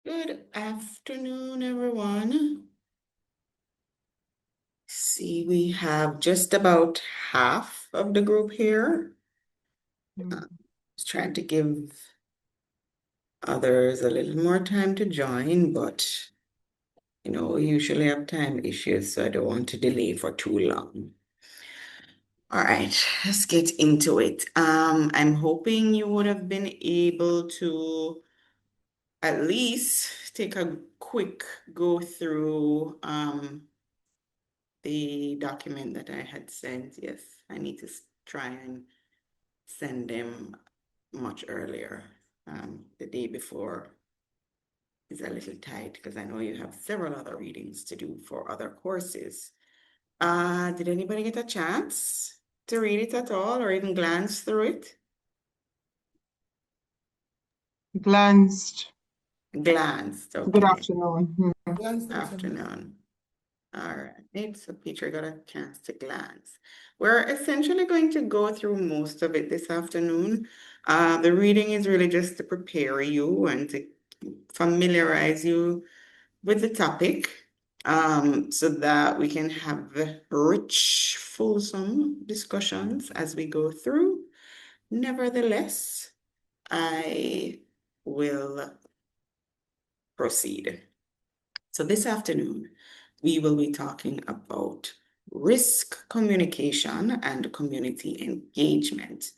Good afternoon, everyone. See, we have just about half of the group here. Just trying to give others a little more time to join, but we usually have time issues, so I don't want to delay for too long. All right, let's get into it. I'm hoping you would have been able to at least take a quick go through the document that I had sent. Yes, I need to try and send them much earlier. The day before is a little tight because I know you have several other readings to do for other courses. Did anybody get a chance to read it at all or even glance through it? Glanced. Glanced, Good okay. afternoon. Afternoon. All right, so Peter got a chance to glance. We're essentially going to go through most of it this afternoon. The reading is really just to prepare you and to familiarize you with the topic, so that we can have rich, fulsome discussions as we go through. Nevertheless, I will proceed. So this afternoon, we will be talking about risk communication and community engagement,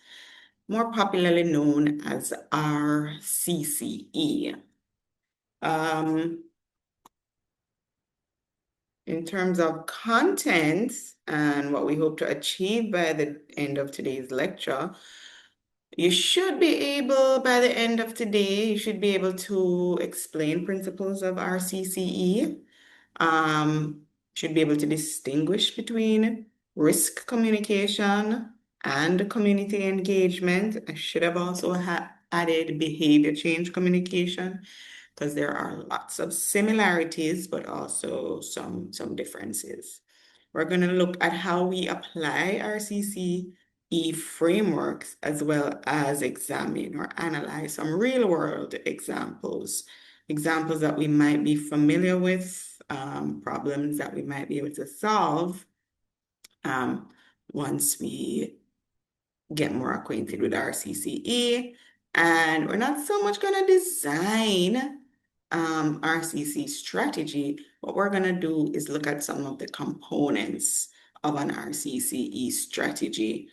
more popularly known as RCCE. Um, in terms of content and what we hope to achieve by the end of today's lecture, you should be able, by the end of today, you should be able to explain principles of RCCE. Should be able to distinguish between risk communication and community engagement. I should have also added behavior change communication because there are lots of similarities, but also some differences. We're going to look at how we apply RCCE frameworks as well as examine or analyze some real world examples that we might be familiar with, problems that we might be able to solve um, once we get more acquainted with RCCE. And we're not so much going to design RCC strategy. What we're going to do is look at some of the components of an RCCE strategy.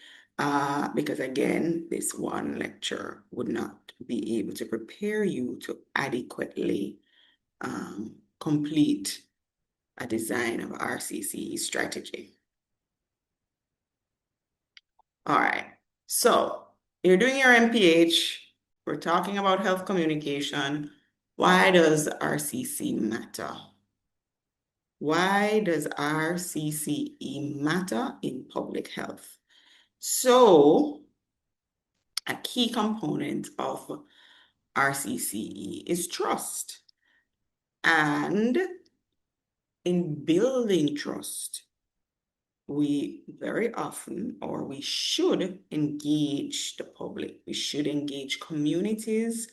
Because again, this one lecture would not be able to prepare you to adequately complete a design of RCCE strategy. All right. So you're doing your MPH. We're talking about health communication. Why does RCC matter? Why does RCCE matter in public health? So a key component of RCCE is trust. And in building trust, we very often, or we should engage the public. We should engage communities,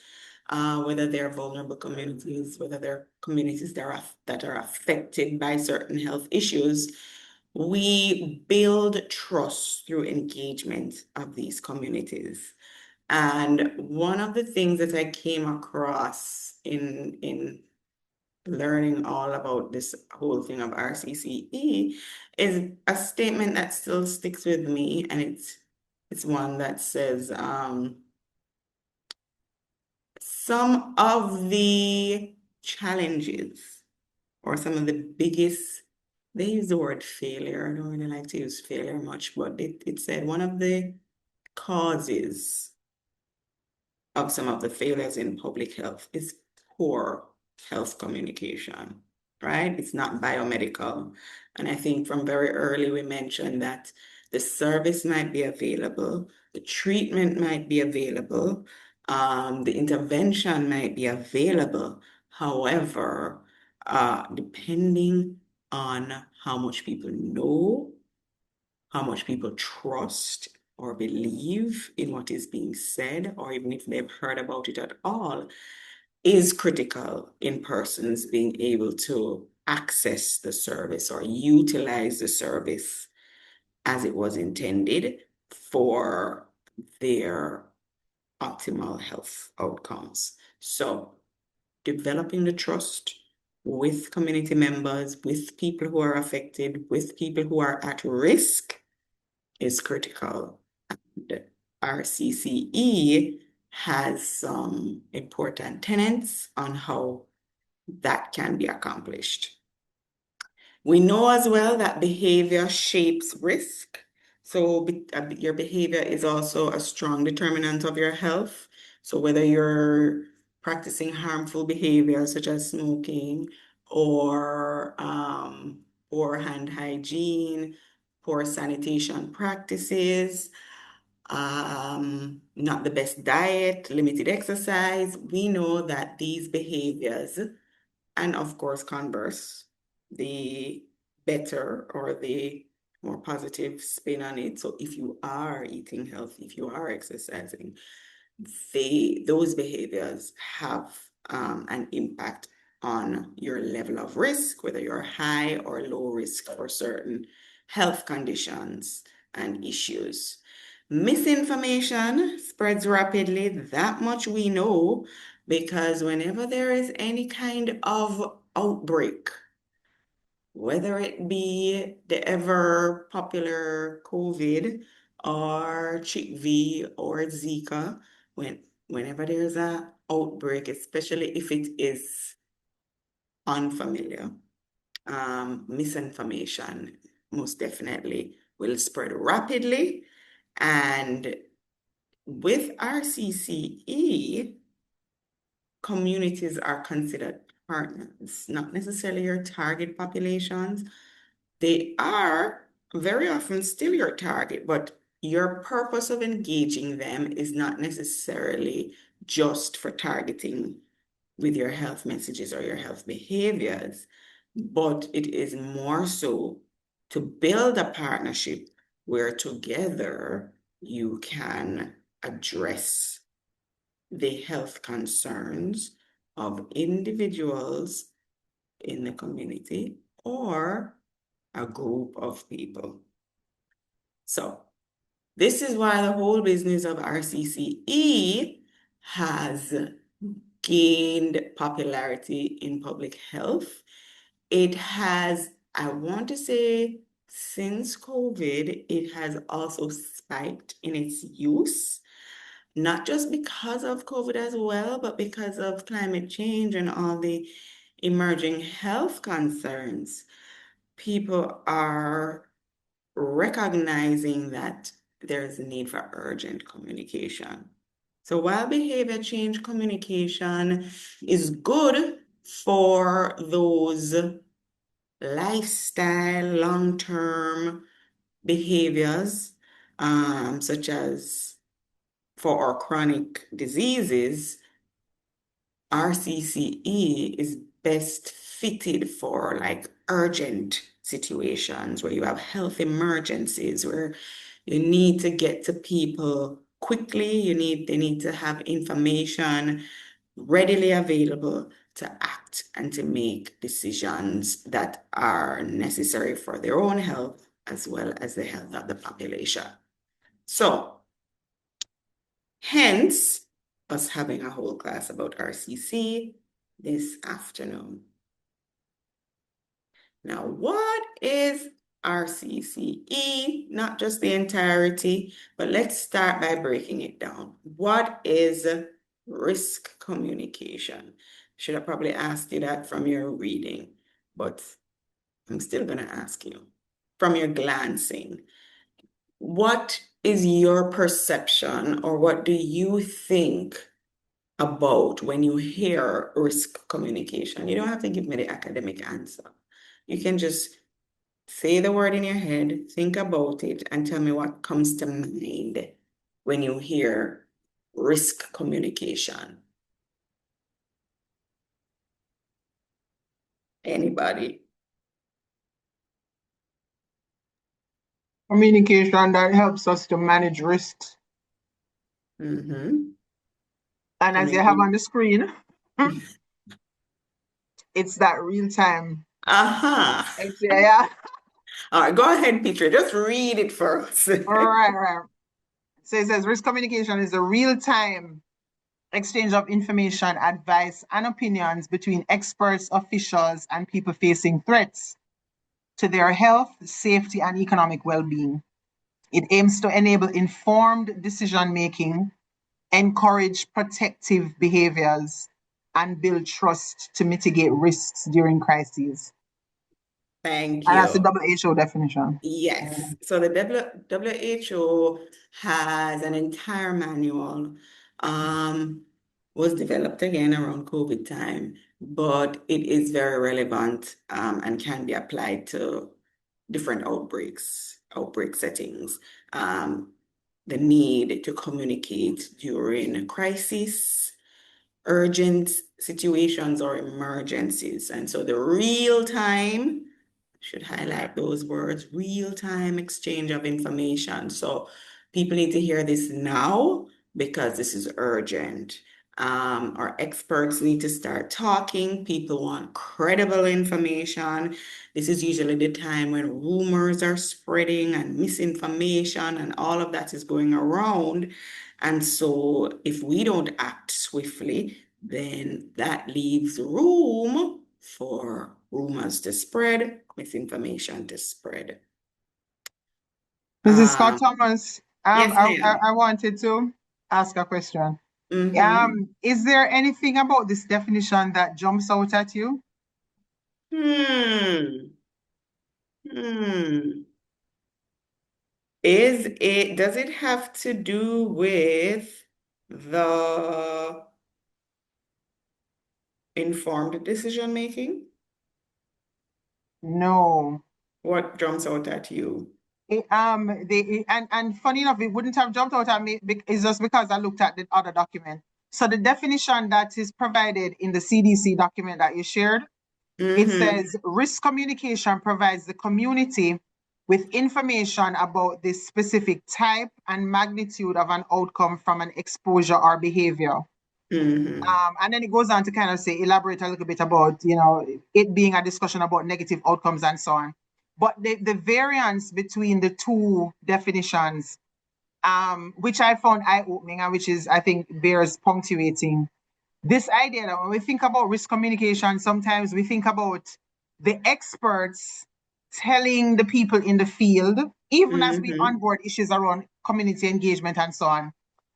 whether they're vulnerable communities, whether they're communities that are affected by certain health issues. We build trust through engagement of these communities. And one of the things that I came across in learning all about this whole thing of RCCE is a statement that still sticks with me, and it's one that says some of the challenges or some of the biggest, they use the word failure. I don't really like to use failure much, but it said one of the causes of some of the failures in public health is poor health communication, right? It's not biomedical. And I think from very early we mentioned that the service might be available, the treatment might be available, the intervention might be available. However, depending on how much people know, how much people trust or believe in what is being said, or even if they've heard about it at all, is critical in persons being able to access the service or utilize the service as it was intended for their optimal health outcomes. So, developing the trust with community members, with people who are affected, with people who are at risk is critical. And RCCE has some important tenets on how that can be accomplished. We know as well that behavior shapes risk. So your behavior is also a strong determinant of your health. So whether you're practicing harmful behavior such as smoking or poor hand hygiene, poor sanitation practices, not the best diet, limited exercise, we know that these behaviors, and of course, converse, the better or the more positive spin on it. So if you are eating healthy, if you are exercising, those behaviors have an impact on your level of risk, whether you're high or low risk for certain health conditions and issues. Misinformation spreads rapidly, that much we know, because whenever there is any kind of outbreak, whether it be the ever popular COVID or CHIKV or Zika, whenever there's an outbreak, especially if it is unfamiliar, misinformation most definitely will spread rapidly. And with RCCE, communities are considered partners, not necessarily your target populations. They are very often still your target, but your purpose of engaging them is not necessarily just for targeting with your health messages or your health behaviors, but it is more so to build a partnership where together you can address the health concerns of individuals in the community or a group of people. So this is why the whole business of RCCE has gained popularity in public health. It has, I want to say, since COVID, it has also spiked in its use, not just because of COVID as well, but because of climate change and all the emerging health concerns. People are recognizing that there's a need for urgent communication. So while behavior change communication is good for those lifestyle long-term behaviors, such as for our chronic diseases, RCCE is best fitted for like urgent situations where you have health emergencies, where you need to get to people quickly, they need to have information readily available to act and to make decisions that are necessary for their own health as well as the health of the population. So, hence, us having a whole class about RCC this afternoon. Now, what is RCCE? Not just the entirety, but let's start by breaking it down. What is risk communication? Should have probably asked you that from your reading, but I'm still going to ask you from your glancing. What is your perception, or what do you think about when you hear risk communication? You don't have to give me the academic answer. You can just say the word in your head, think about it, and tell me what comes to mind when you hear risk communication. Anybody? Communication that helps us to manage risks. Mm-hmm. And as you have Communicate. on the screen, It's that real time. Aha. It's, yeah, yeah. All right, go ahead, Peter. Just read it for us. Right, right. So it says risk communication is a real time exchange of information, advice, and opinions between experts, officials, and people facing threats to their health, safety, and economic well being. It aims to enable informed decision making, encourage protective behaviors, and build trust to mitigate risks during crises. Thank And that's the you. WHO definition. Yes. So the WHO has an entire manual, um, was developed again around COVID time, but it is very relevant, and can be applied to different outbreak settings. The need to communicate during crisis, urgent situations, or emergencies. And so the real time should highlight those words, real-time exchange of information. So people need to hear this now because this is urgent. Our experts need to start talking. People want credible information. This is usually the time when rumors are spreading and misinformation and all of that is going around. And so if we don't act swiftly, then that leaves room for rumors to spread, misinformation to spread. Mrs. Scott Um, Thomas, yes, ma'am. I wanted to ask a question. Mm-hmm. Is there anything about this definition that jumps out at you? Hmm. Hmm. Does it have to do with the informed decision making? No. What jumps out at you? And funny enough, it wouldn't have jumped out at me. It's just because I looked at the other document. So the definition that is provided in the CDC document that you shared, it Mm-hmm. says risk communication provides the community with information about the specific type and magnitude of an outcome from an exposure or behavior. Mm-hmm. And then it goes on to kind of say, elaborate a little bit about, it being a discussion about negative outcomes and so on. But the variance between the two definitions, which I found eye-opening and which is, I think, bears punctuating. This idea that when we think about risk communication, sometimes we think about the experts telling the people in the field, even as we Mm-hmm. onboard issues around community engagement and so on,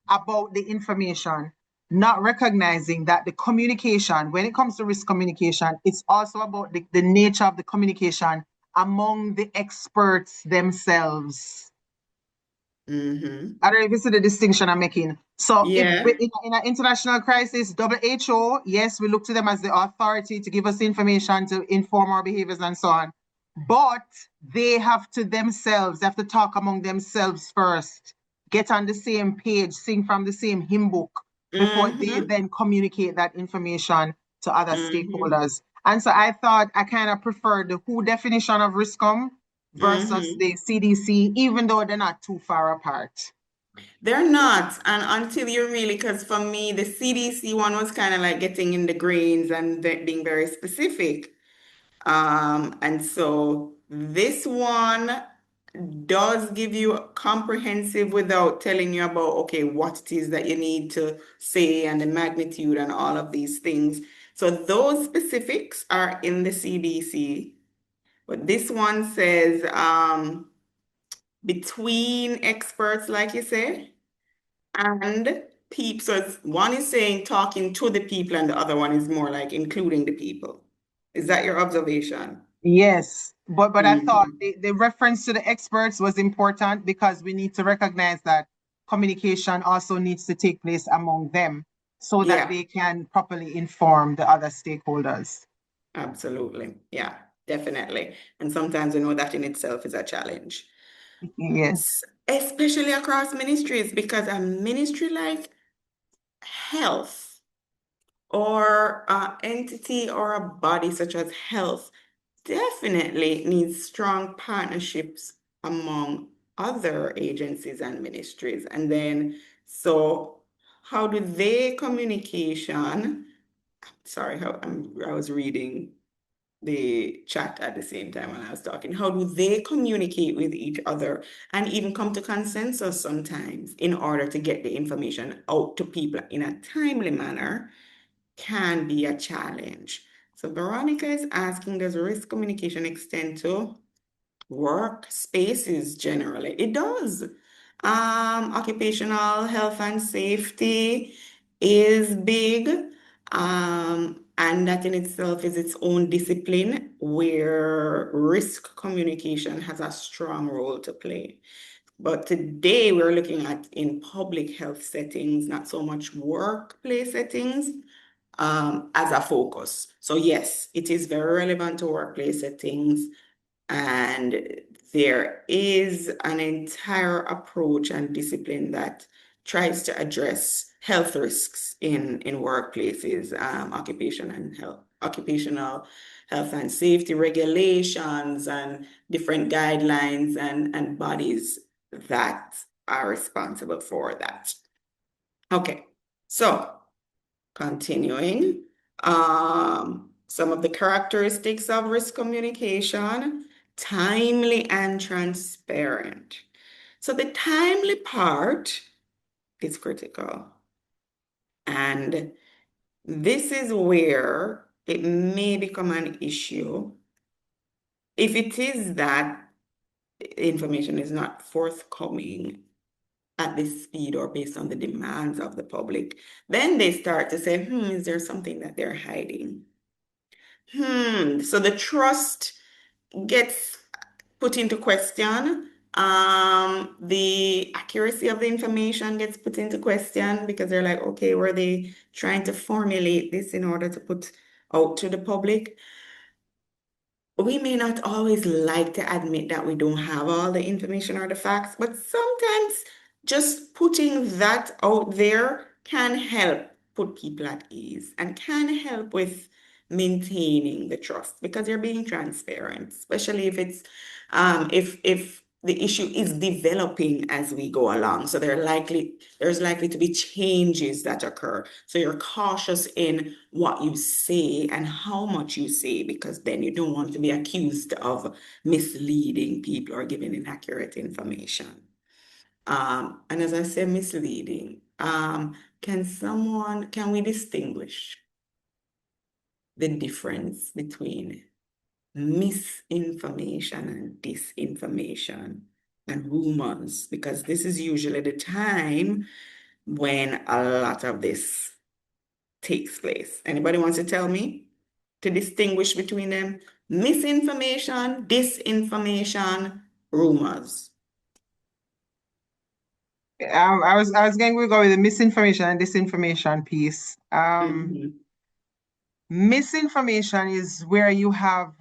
about the information, not recognizing that the communication, when it comes to risk communication, it's also about the nature of the communication among the experts themselves. Mm-hmm. I don't know if you see the distinction I'm making. So, if Yeah. in an international crisis, WHO, yes, we look to them as the authority to give us information to inform our behaviors and so on. But they have to themselves, they have to talk among themselves first, get on the same page, sing from the same hymn book before they Mm-hmm. then communicate that information to other Mm-hmm. stakeholders. And so I thought I kind of preferred the WHO definition of RISCOM versus Mm-hmm. the CDC, even though they're not too far apart. They're not. And until you really, because for me, the CDC one was kind of like getting in the grains and being very specific. And so this one does give you comprehensive without telling you about, okay, what it is that you need to say and the magnitude and all of these things. So those specifics are in the CDC. But this one says, between experts, like you say. And people, so one is saying talking to the people, and the other one is more like including the people. Is that your observation? Yes, but I thought Mhm. the reference to the experts was important because we need to recognize that communication also needs to take place among them so that Yeah, they can properly inform the other stakeholders. absolutely. Yeah, definitely. And sometimes we know that in itself is a challenge, Yes. especially across ministries, because a ministry like health or an entity or a body such as health definitely needs strong partnerships among other agencies and ministries. And then, so how do they communication? Sorry, I was reading the chat at the same time when I was talking. How do they communicate with each other and even come to consensus sometimes in order to get the information out to people in a timely manner can be a challenge. So Veronica is asking, does risk communication extend to work spaces generally? It does. Occupational health and safety is big. And that in itself is its own discipline where risk communication has a strong role to play. But today we're looking at in public health settings, not so much workplace settings, as a focus. So yes, it is very relevant to workplace settings, and there is an entire approach and discipline that tries to address health risks in workplaces, occupational health and safety regulations and different guidelines and bodies that are responsible for that. Okay, so continuing, some of the characteristics of risk communication, timely and transparent. So the timely part is critical. And this is where it may become an issue if it is that information is not forthcoming at this speed or based on the demands of the public. Then they start to say, is there something that they're hiding? So the trust gets put into question. The accuracy of the information gets put into question because they're like, okay, were they trying to formulate this in order to put out to the public? We may not always like to admit that we don't have all the information or the facts, but sometimes just putting that out there can help put people at ease and can help with maintaining the trust because you're being transparent, especially if it's if the issue is developing as we go along. So there's likely to be changes that occur. So you're cautious in what you say and how much you say, because then you don't want to be accused of misleading people or giving inaccurate information. And as I say, misleading, can we distinguish the difference between misinformation and disinformation and rumors? Because this is usually the time when a lot of this takes place. Anybody wants to tell me to distinguish between them? Misinformation, disinformation, rumors. I was going to go with the misinformation and disinformation piece. Mhm. Misinformation is where you have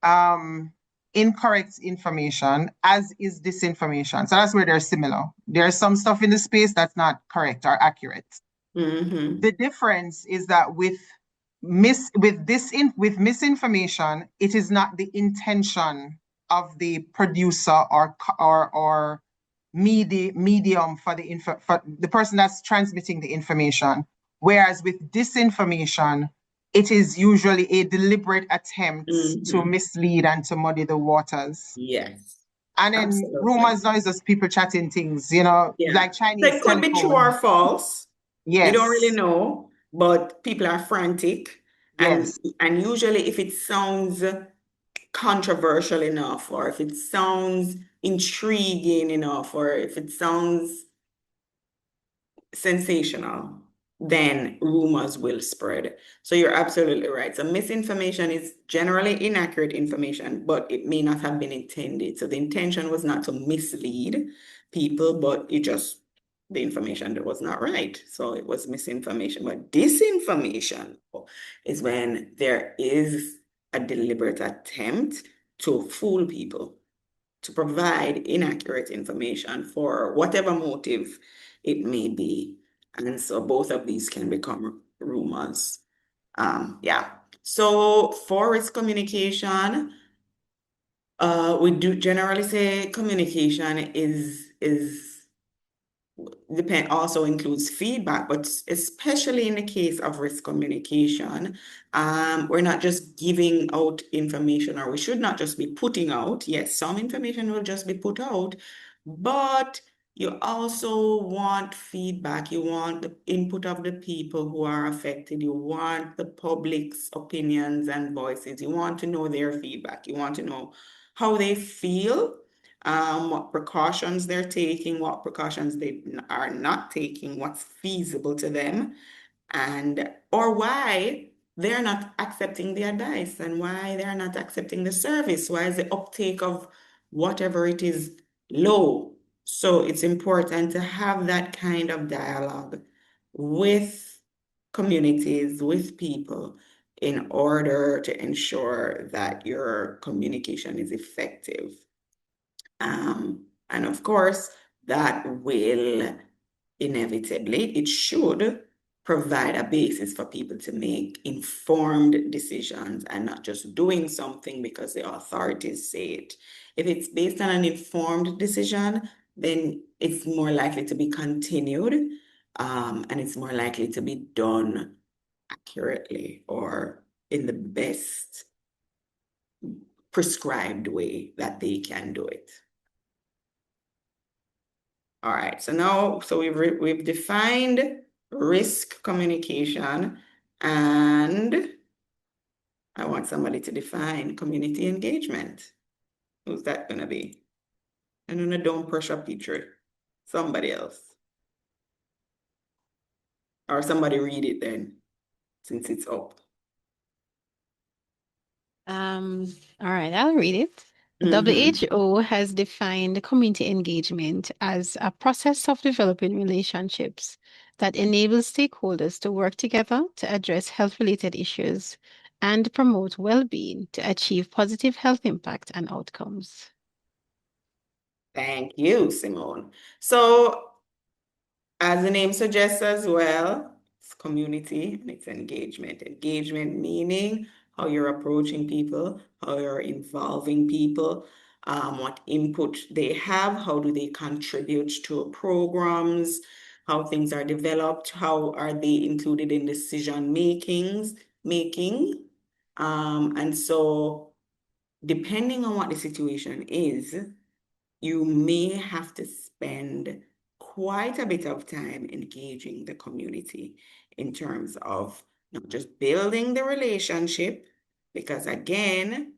um, incorrect information, as is disinformation. So that's where they're similar. There's some stuff in the space that's not correct or accurate. Mhm. The difference is that with misinformation, it is not the intention of the producer or medium for the person that's transmitting the information. Whereas with disinformation, it is usually a deliberate attempt to Mhm. mislead and to muddy the waters. Yes, And then absolutely. rumors now is just people chatting things, you know, Yeah. like So Chinese it could be true or telephone. false. You don't really Yes, know, but people are frantic. And yes. and usually if it sounds controversial enough, or if it sounds intriguing enough, or if it sounds sensational, then rumors will spread. So you're absolutely right. So misinformation is generally inaccurate information, but it may not have been intended. So the intention was not to mislead people, but the information that was not right. So it was misinformation. But disinformation is when there is a deliberate attempt to fool people, to provide inaccurate information for whatever motive it may be. And so both of these can become rumors. Yeah. So for its communication, we do generally say communication is depend also includes feedback, but especially in the case of risk communication, we're not just giving out information, or we should not just be putting out. Yes, some information will just be put out, but you also want feedback. You want the input of the people who are affected. You want the public's opinions and voices. You want to know their feedback. You want to know how they feel, what precautions they're taking, what precautions they are not taking, what's feasible to them, and or why they're not accepting the advice and why they're not accepting the service. Why is the uptake of whatever it is low? So it's important to have that kind of dialogue with communities, with people, in order to ensure that your communication is effective. And of course, that will inevitably, it should provide a basis for people to make informed decisions and not just doing something because the authorities say it. If it's based on an informed decision, then it's more likely to be continued, and it's more likely to be done accurately or in the best prescribed way that they can do it. All right, so now, so we've defined risk communication, and I want somebody to define community engagement. Who's that gonna be? And then don't pressure Petrie. Somebody else. Or somebody read it then, since it's up. Um, all right, I'll read it. The Mm-hmm. WHO has defined community engagement as a process of developing relationships that enables stakeholders to work together to address health-related issues and promote well-being to achieve positive health impact and outcomes. Thank you, Simone. So as the name suggests as well, it's community and it's engagement. Engagement meaning how you're approaching people, how you're involving people, what input they have, how do they contribute to programs, how things are developed, how are they included in decision making. And so depending on what the situation is, you may have to spend quite a bit of time engaging the community in terms of not just building the relationship, because again,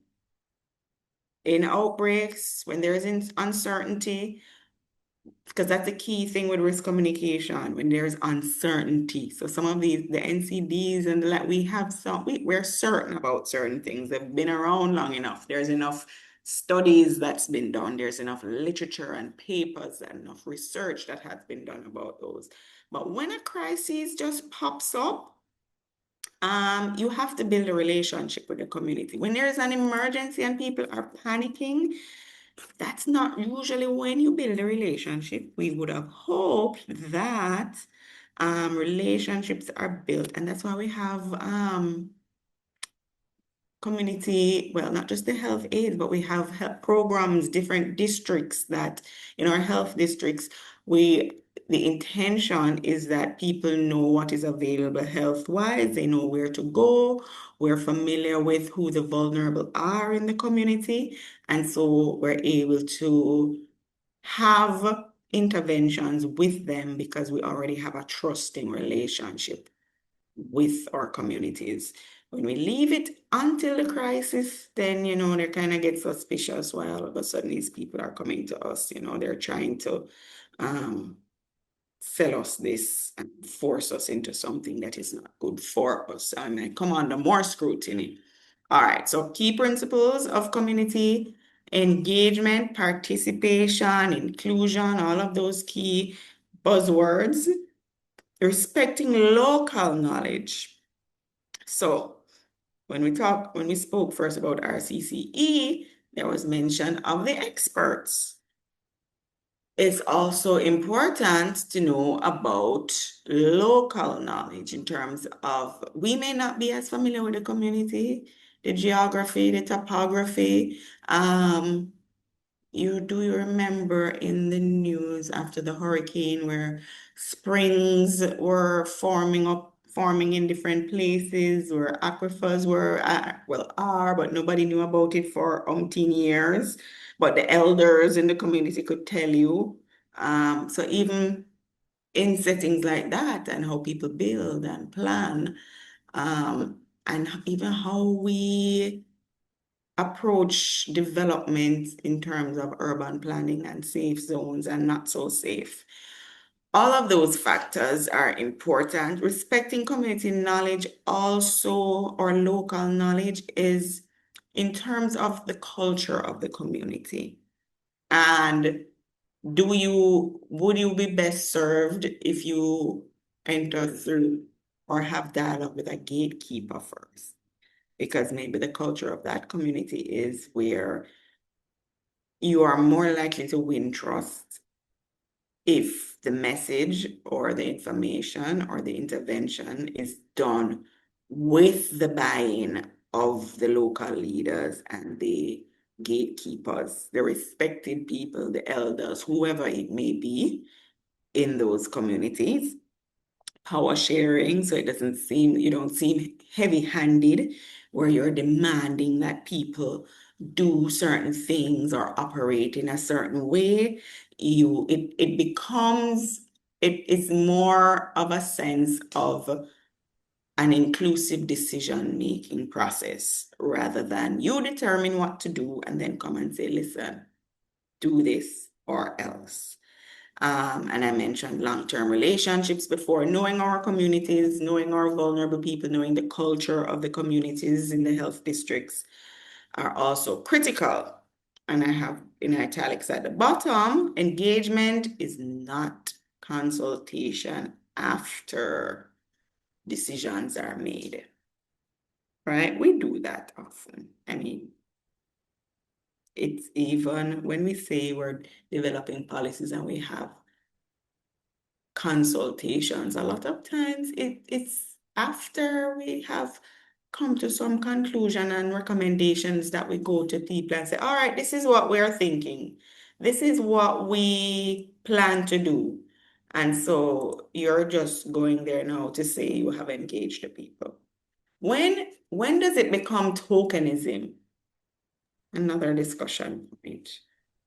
in outbreaks, when there is uncertainty, because that's a key thing with risk communication when there's uncertainty. So some of these, the NCDs and like we have some, we're certain about certain things. They've been around long enough. There's enough studies that's been done. There's enough literature and papers and enough research that has been done about those. But when a crisis just pops up, you have to build a relationship with the community. When there is an emergency and people are panicking, that's not usually when you build a relationship. We would have hoped that relationships are built, and that's why we have community, well, not just the health aid, but we have health programs, different districts that in our health districts, the intention is that people know what is available health-wise, they know where to go, we're familiar with who the vulnerable are in the community, and so we're able to have interventions with them because we already have a trusting relationship with our communities. When we leave it until the crisis, then, they kind of get suspicious why all of a sudden these people are coming to us. They're trying to sell us this and force us into something that is not good for us. I mean, come under more scrutiny. All right, so key principles of community engagement, participation, inclusion, all of those key buzzwords, respecting local knowledge. So when we spoke first about RCCE, there was mention of the experts. It's also important to know about local knowledge in terms of we may not be as familiar with the community, the geography, the topography, you remember in the news after the hurricane where springs were forming in different places, where aquifers were are, but nobody knew about it for umpteen years, but the elders in the community could tell you. So even in settings like that, and how people build and plan, and even how we approach development in terms of urban planning and safe zones and not so safe. All of those factors are important. Respecting community knowledge also, or local knowledge, is in terms of the culture of the community. And would you be best served if you enter through or have dialogue with a gatekeeper first? Because maybe the culture of that community is where you are more likely to win trust if the message or the information or the intervention is done with the buy-in of the local leaders and the gatekeepers, the respected people, the elders, whoever it may be in those communities. Power sharing, so you don't seem heavy-handed, where you're demanding that people do certain things or operate in a certain way. It's more of a sense of an inclusive decision-making process rather than you determine what to do and then come and say, listen, do this or else. And I mentioned long-term relationships before. Knowing our communities, knowing our vulnerable people, knowing the culture of the communities in the health districts are also critical. And I have in italics at the bottom, engagement is not consultation after decisions are made. Right? We do that often. I mean, it's even when we say we're developing policies and we have consultations, a lot of times it's after we have come to some conclusion and recommendations that we go to people and say, all right, this is what we're thinking. This is what we plan to do. And so you're just going there now to say you have engaged the people. When does it become tokenism? Another discussion point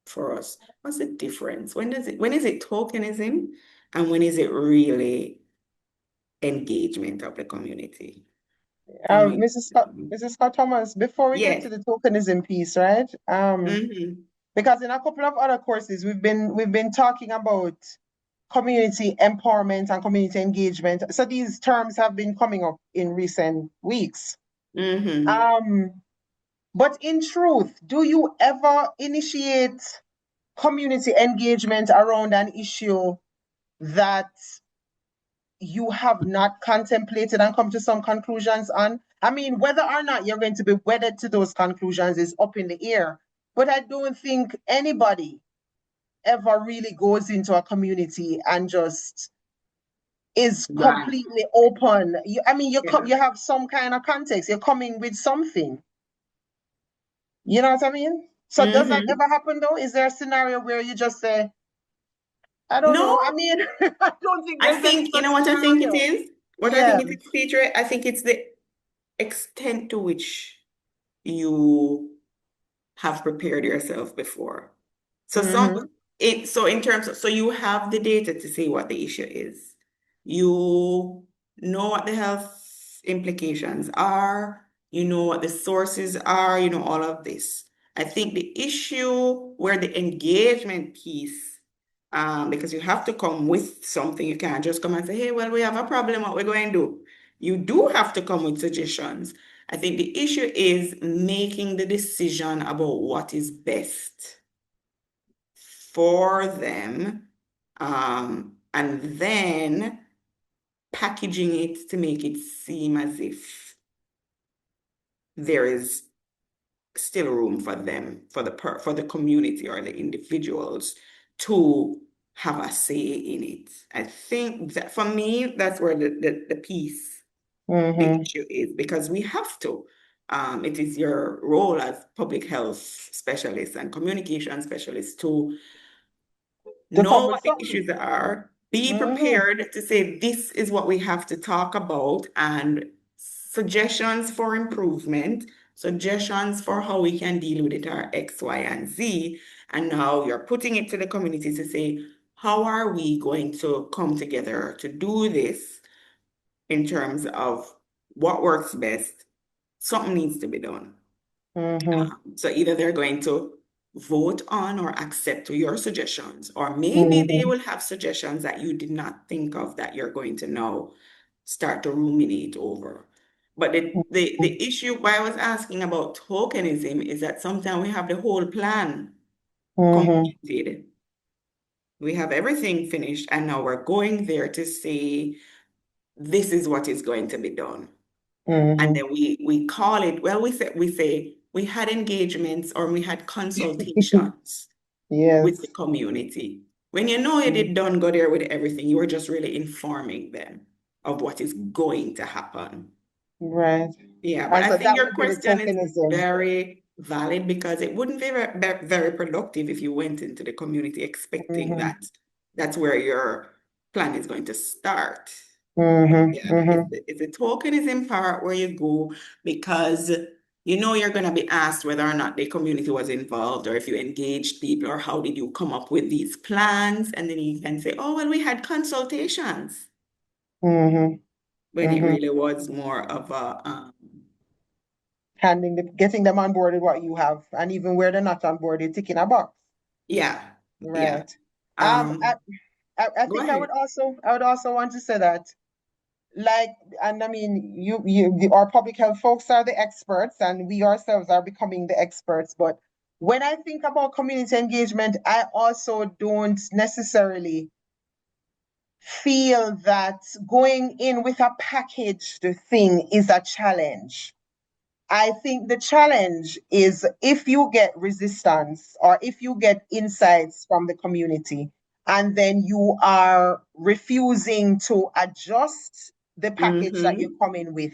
for us. What's the difference? When is it tokenism and when is it really engagement of the community? Mrs. Scott Thomas, before we get Yes. to the tokenism piece, right? Mm-hmm. Because in a couple of other courses, we've been talking about community empowerment and community engagement. So these terms have been coming up in recent weeks. Mm-hmm. But in truth, do you ever initiate community engagement around an issue that you have not contemplated and come to some conclusions on? I mean, whether or not you're going to be wedded to those conclusions is up in the air. But I don't think anybody ever really goes into a community and just is Right. completely open. You Yeah. you have some kind of context. You're coming with something. You know what I mean? So does that Mm-hmm. ever happen though? Is there a scenario where you just say, I don't No, know. I mean, I don't think I there's any think, you such know what I think it scenario. is? What I Yeah. think it is, Peter, I think it's the extent to which you have prepared yourself before. So Mm-hmm. so you have the data to say what the issue is. You know what the health implications are, you know what the sources are, you know all of this. I think the issue where the engagement piece, because you have to come with something, you can't just come and say, hey, well, we have a problem, what we're going to do. You do have to come with suggestions. I think the issue is making the decision about what is best for them, and then packaging it to make it seem as if there is still room for them, for the community or the individuals to have a say in it. I think that for me, that's where the piece, the Mm-hmm. issue is, because we have to. it is your role as public health specialist and communication specialist to know come with what the something. issues are, be Mhm. prepared to say, this is what we have to talk about, and suggestions for improvement, suggestions for how we can deal with it are X, Y, and Z. And now you're putting it to the community to say, how are we going to come together to do this in terms of what works best? Something needs to be done. Mhm. So either they're going to vote on or accept your suggestions, or maybe they Mhm. will have suggestions that you did not think of that you're going to now start to ruminate over. But the issue why I was asking about tokenism is that sometimes we have the whole plan Mhm. completed. We have everything finished, and now we're going there to say, this is what is going to be done. And Mhm. then we call it, well, we say we had engagements or we had consultations with the Yes. community. When you know you did done go there with everything, you were just really informing them of what is going to happen. Right. Yeah, but And I so think that your would be the question is tokenism. very valid, because it wouldn't be very productive if you went into the community expecting Mhm. that that's where your plan is going to start. Mhm. Yeah, Mhm. it's a tokenism part where you go because you know you're going to be asked whether or not the community was involved, or if you engaged people, or how did you come up with these plans. And then you can say, oh, well, we had consultations, Mhm. when it Mhm. really was more of a, Getting them on board with what you have, and even where they're not on board, you're ticking a box. yeah, yeah. Right. Um, I, Um, I Go think ahead. I would also want to say that, like, and I mean, our public health folks are the experts, and we ourselves are becoming the experts. But when I think about community engagement, I also don't necessarily feel that going in with a packaged thing is a challenge. I think the challenge is if you get resistance or if you get insights from the community and then you are refusing to adjust the package that you Mm-hmm. come in with,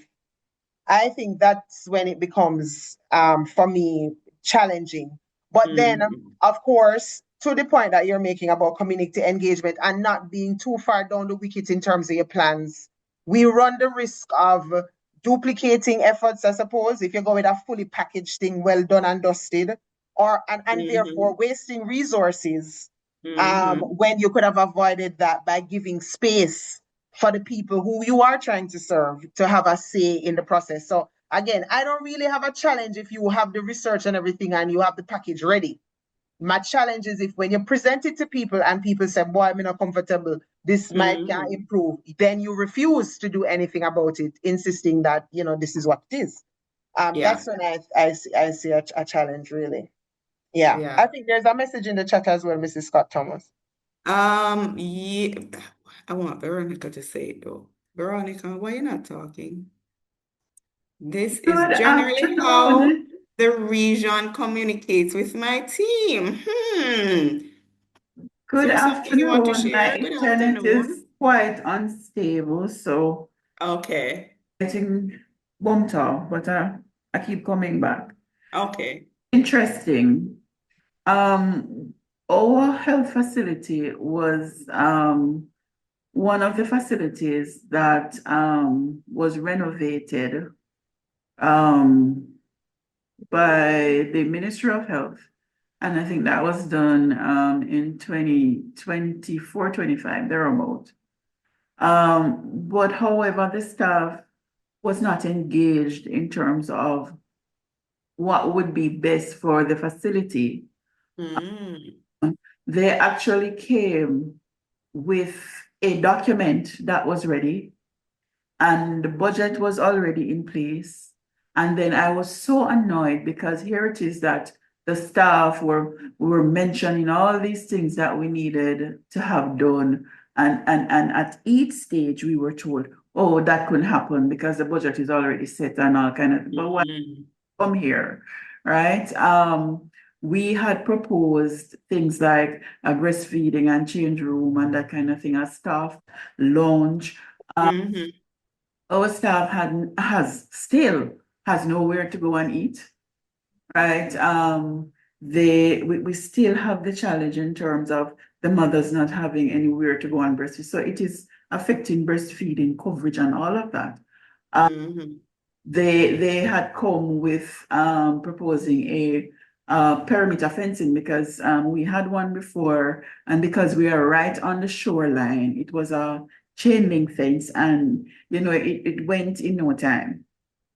I think that's when it becomes, for me, challenging. But then, Mm-hmm. of course, to the point that you're making about community engagement and not being too far down the wicket in terms of your plans, we run the risk of duplicating efforts, I suppose, if you go with a fully packaged thing, well done and dusted, or and Mm-hmm. therefore wasting resources, Mm-hmm. when you could have avoided that by giving space for the people who you are trying to serve to have a say in the process. So again, I don't really have a challenge if you have the research and everything and you have the package ready. My challenge is if when you present it to people and people say, boy, I'm not comfortable, this might can Mm-hmm. improve, then you refuse to do anything about it, insisting that, this is what it is. Yeah. That's when I see a challenge, really. Yeah. I Yeah. think there's a message in the chat as well, Mrs. Scott Thomas. Yeah, I want Veronica to say it though. Veronica, why you not talking? This is Good generally how afternoon. the region communicates with my team. Is Good there something you want to afternoon. My share? Good internet is afternoon. quite unstable, so Okay. getting bumped off, but I keep coming back. Okay. Interesting. Um, our health facility was one of the facilities that was renovated um, by the Ministry of Health. And I think that was done in 2024, 25, thereabout. But however, the staff was not engaged in terms of what would be best for the facility. Mm. They actually came with a document that was ready, and the budget was already in place. And then I was so annoyed because here it is that the staff were mentioning all these things that we needed to have done. And at each stage we were told, oh, that couldn't happen because the budget is already set and all kind of, but what Mm. come here, right? We had proposed things like a breastfeeding and change room and that kind of thing, a staff lounge. Mhm. Our staff has still has nowhere to go and eat, right? We still have the challenge in terms of the mothers not having anywhere to go and breastfeed. So it is affecting breastfeeding coverage and all of that. Mhm. They had come with proposing a perimeter fencing because we had one before, and because we are right on the shoreline, it was a chain link fence, and it went in no time.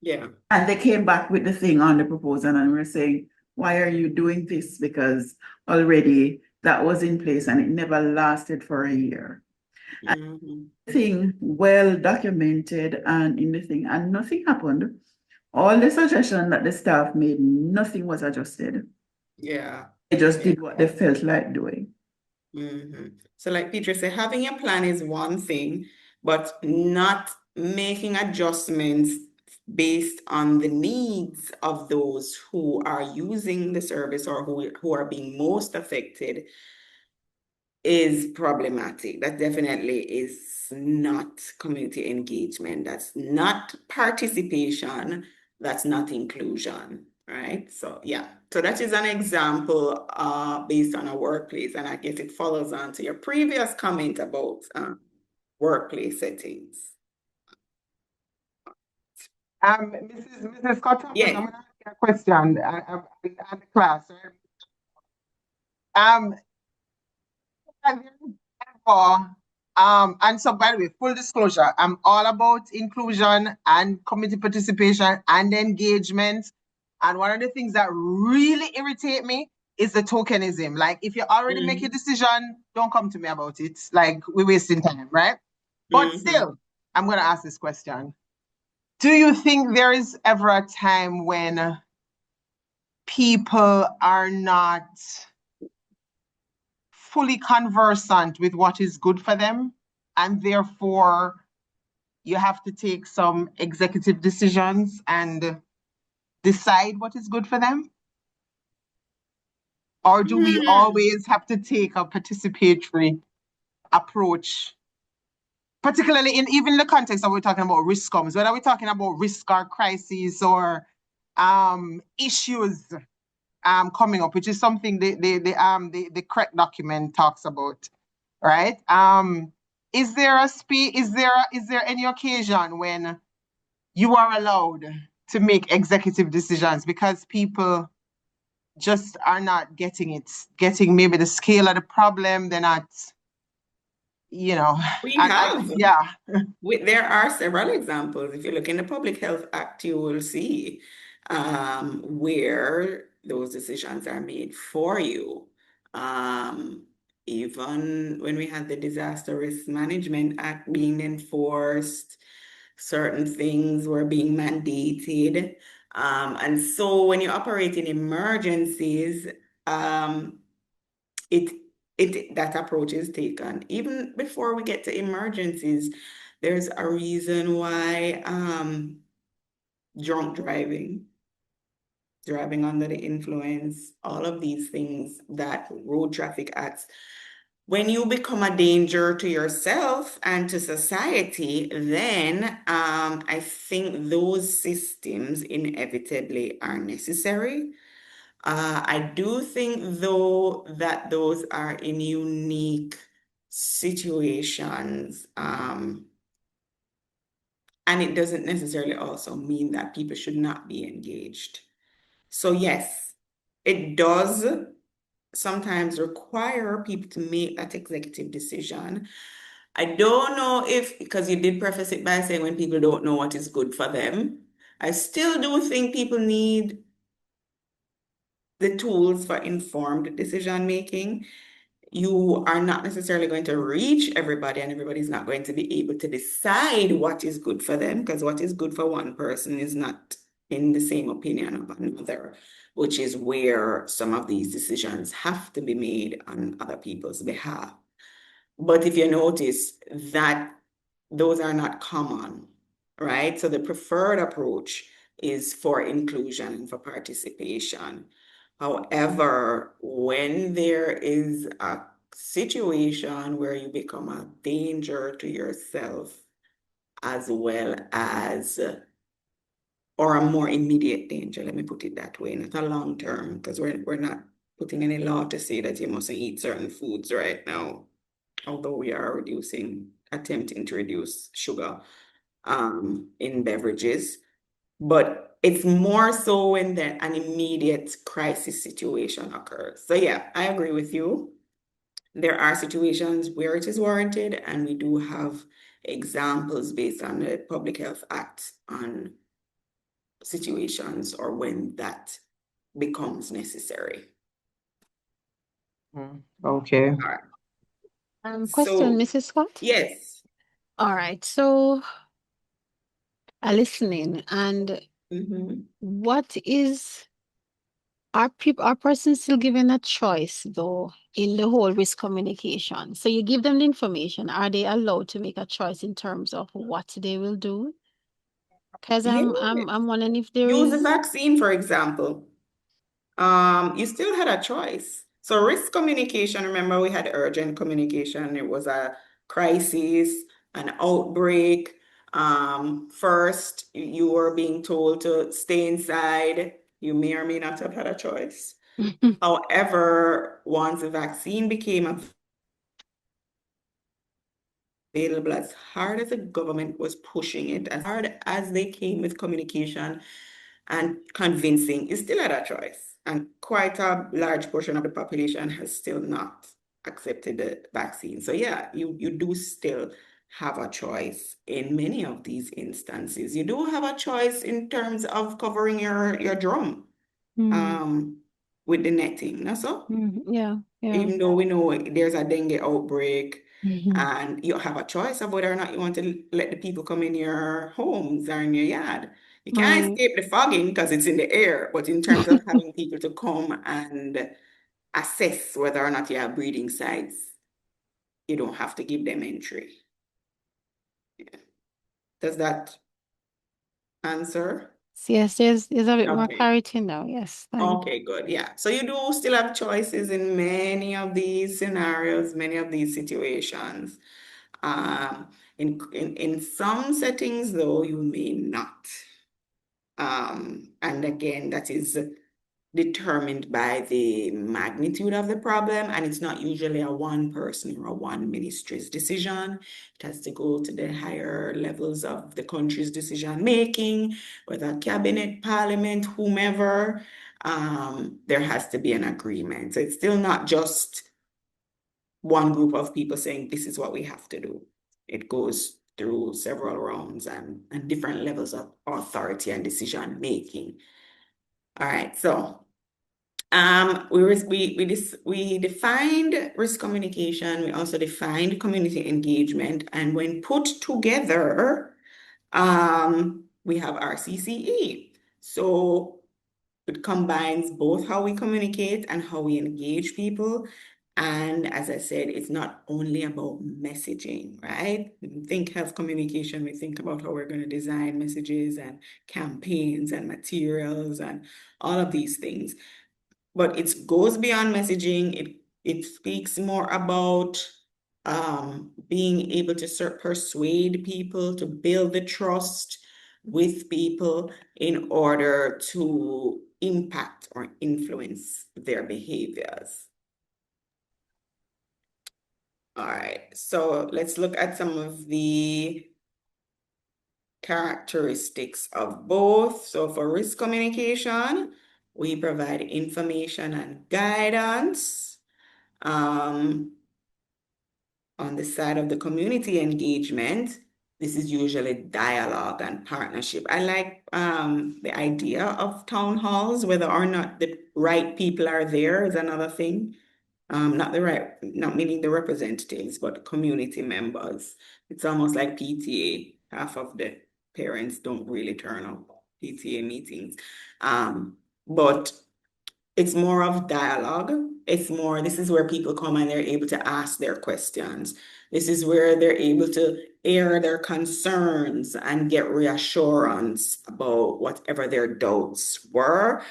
Yeah. And they came back with the thing on the proposal, and we were saying, why are you doing this? Because already that was in place and it never lasted for a year. Mhm. Thing well documented and in the thing, and nothing happened. All the suggestion that the staff made, nothing was adjusted. Yeah. They just Yeah. did what they felt like doing. So like Peter said, having a plan is one thing, but not making adjustments based on the needs of those who are using the service or who are being most affected is problematic. That definitely is not community engagement. That's not participation. That's not inclusion, right? So yeah, so that is an example based on a workplace, and I guess it follows on to your previous comment about workplace settings. Mrs. Scott Thompson, Yeah. I'm gonna ask you a question and the class, right? And so by the way, full disclosure, I'm all about inclusion and community participation and engagement. And one of the things that really irritate me is the tokenism. Like if you already make your decision, don't come to me about it. Like we're wasting time, right? But still, I'm gonna ask this question. Do you think there is ever a time when people are not fully conversant with what is good for them, and therefore you have to take some executive decisions and decide what is good for them? Or do we always have to take a participatory approach, particularly in even the context that we're talking about risk comes, whether we're talking about risk or crises or issues coming up, which is something the correct document talks about, right? Is there any occasion when you are allowed to make executive decisions because people just are not getting maybe the scale of the problem? They're not, We have. yeah. There are several examples. If you look in the Public Health Act, you will see where those decisions are made for you. Even when we had the Disaster Risk Management Act being enforced, certain things were being mandated. And so when you operate in emergencies, that approach is taken. Even before we get to emergencies, there's a reason why drunk driving under the influence, all of these things that road traffic acts. When you become a danger to yourself and to society, then I think those systems inevitably are necessary. I do think, though, that those are in unique situations. And it doesn't necessarily also mean that people should not be engaged. So, yes, it does sometimes require people to make that executive decision. I don't know if, because you did preface it by saying when people don't know what is good for them, I still do think people need the tools for informed decision making. You are not necessarily going to reach everybody, and everybody's not going to be able to decide what is good for them, because what is good for one person is not in the same opinion of another, which is where some of these decisions have to be made on other people's behalf. But if you notice that those are not common, right? So the preferred approach is for inclusion and for participation. However, when there is a situation where you become a danger to yourself as well as or a more immediate danger, let me put it that way, not a long term, because we're not putting any law to say that you mustn't eat certain foods right now, although we are attempting to reduce sugar in beverages. But it's more so when an immediate crisis situation occurs. So yeah, I agree with you. There are situations where it is warranted, and we do have examples based on the Public Health Act on situations or when that becomes necessary. Okay. All right. Question, So, Mrs. Scott? yes. All right. So, listening, and Mhm. what is are persons still given a choice though in the whole risk communication? So you give them the information. Are they allowed to make a choice in terms of what they will do? Because Yeah. I'm wondering if there Use the is. vaccine, for example. You still had a choice. So risk communication, remember we had urgent communication. It was a crisis, an outbreak. First, you were being told to stay inside. You may or may not have had a choice. However, once the vaccine became available, as hard as the government was pushing it, as hard as they came with communication and convincing, is still at a choice. And quite a large portion of the population has still not accepted the vaccine. So yeah, you do still have a choice in many of these instances. You do have a choice in terms of covering your drum with the netting, that's all. Yeah, yeah. Even though we know there's a dengue outbreak, Mhm. and you have a choice of whether or not you want to let the people come in your homes or in your yard. You can't Right. escape the fogging because it's in the air, but in terms of having people to come and assess whether or not you have breeding sites, you don't have to give them entry. Yeah. Does that answer? Yes, there's a bit more Okay. clarity now. Yes, thanks. Okay, good. Yeah. So you do still have choices in many of these scenarios, many of these situations. In some settings, though, you may not. And again, that is determined by the magnitude of the problem, and it's not usually a one person or a one ministry's decision. It has to go to the higher levels of the country's decision making, whether cabinet, parliament, whomever. There has to be an agreement. So it's still not just one group of people saying this is what we have to do. It goes through several rounds and different levels of authority and decision making. All right, so we defined risk communication. We also defined community engagement, and when put together, we have RCCE. So it combines both how we communicate and how we engage people. And as I said, it's not only about messaging, right? When we think health communication, we think about how we're going to design messages and campaigns and materials and all of these things. But it goes beyond messaging. It speaks more about being able to persuade people, to build the trust with people in order to impact or influence their behaviors. All right, so let's look at some of the characteristics of both. So for risk communication, we provide information and guidance. On the side of the community engagement, this is usually dialogue and partnership. I like the idea of town halls. Whether or not the right people are there is another thing. Not meaning the representatives, but community members. It's almost like PTA. Half of the parents don't really turn up PTA meetings. But it's more of dialogue. This is where people come and they're able to ask their questions. This is where they're able to air their concerns and get reassurance about whatever their doubts were.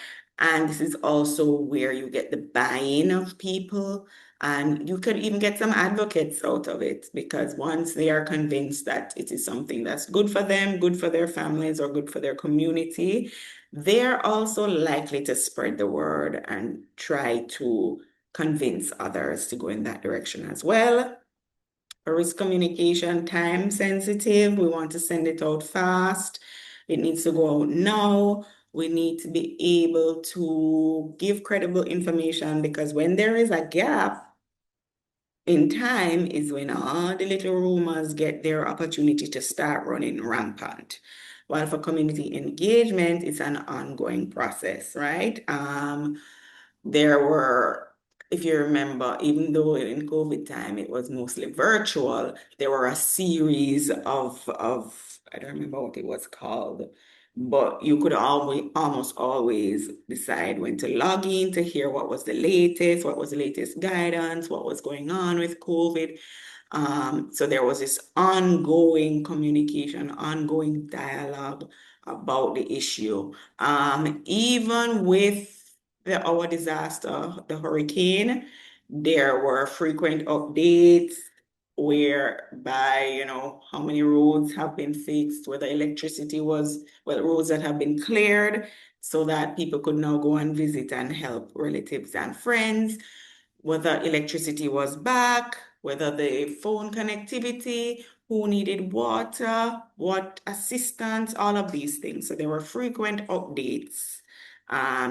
And this is also where you get the buy-in of people, and you could even get some advocates out of it, because once they are convinced that it is something that's good for them, good for their families, or good for their community, they're also likely to spread the word and try to convince others to go in that direction as well. For risk communication, time sensitive. We want to send it out fast. It needs to go out now. We need to be able to give credible information, because when there is a gap in time is when all the little rumors get their opportunity to start running rampant. While for community engagement, it's an ongoing process, right? There were, if you remember, even though in COVID time it was mostly virtual, there were a series of I don't remember what it was called, but you could almost always decide when to log in to hear what was the latest guidance, what was going on with COVID. So there was this ongoing communication, ongoing dialogue about the issue. Even with our disaster, the hurricane, there were frequent updates whereby, how many roads have been fixed, whether roads that have been cleared, so that people could now go and visit and help relatives and friends, whether electricity was back, whether the phone connectivity, who needed water, what assistance, all of these things. So there were frequent updates.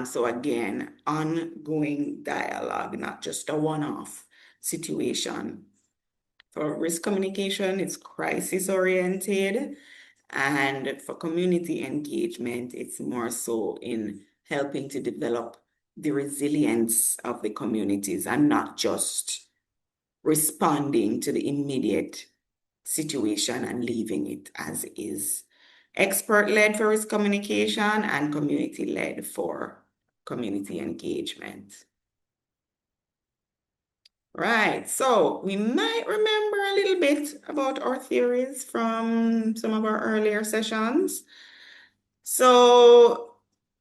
So again, ongoing dialogue, not just a one-off situation. For risk communication, it's crisis oriented. And for community engagement, it's more so in helping to develop the resilience of the communities and not just responding to the immediate situation and leaving it as is. Expert-led for risk communication and community-led for community engagement. Right, so we might remember a little bit about our theories from some of our earlier sessions. So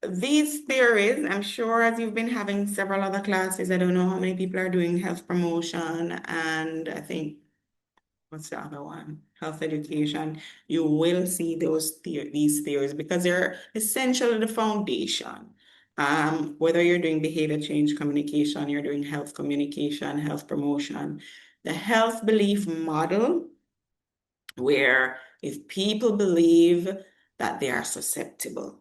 these theories, I'm sure as you've been having several other classes, I don't know how many people are doing health promotion, and I think, what's the other one? Health education. You will see these theories because they're essentially the foundation. Whether you're doing behavior change communication, you're doing health communication, health promotion, the health belief model, where if people believe that they are susceptible,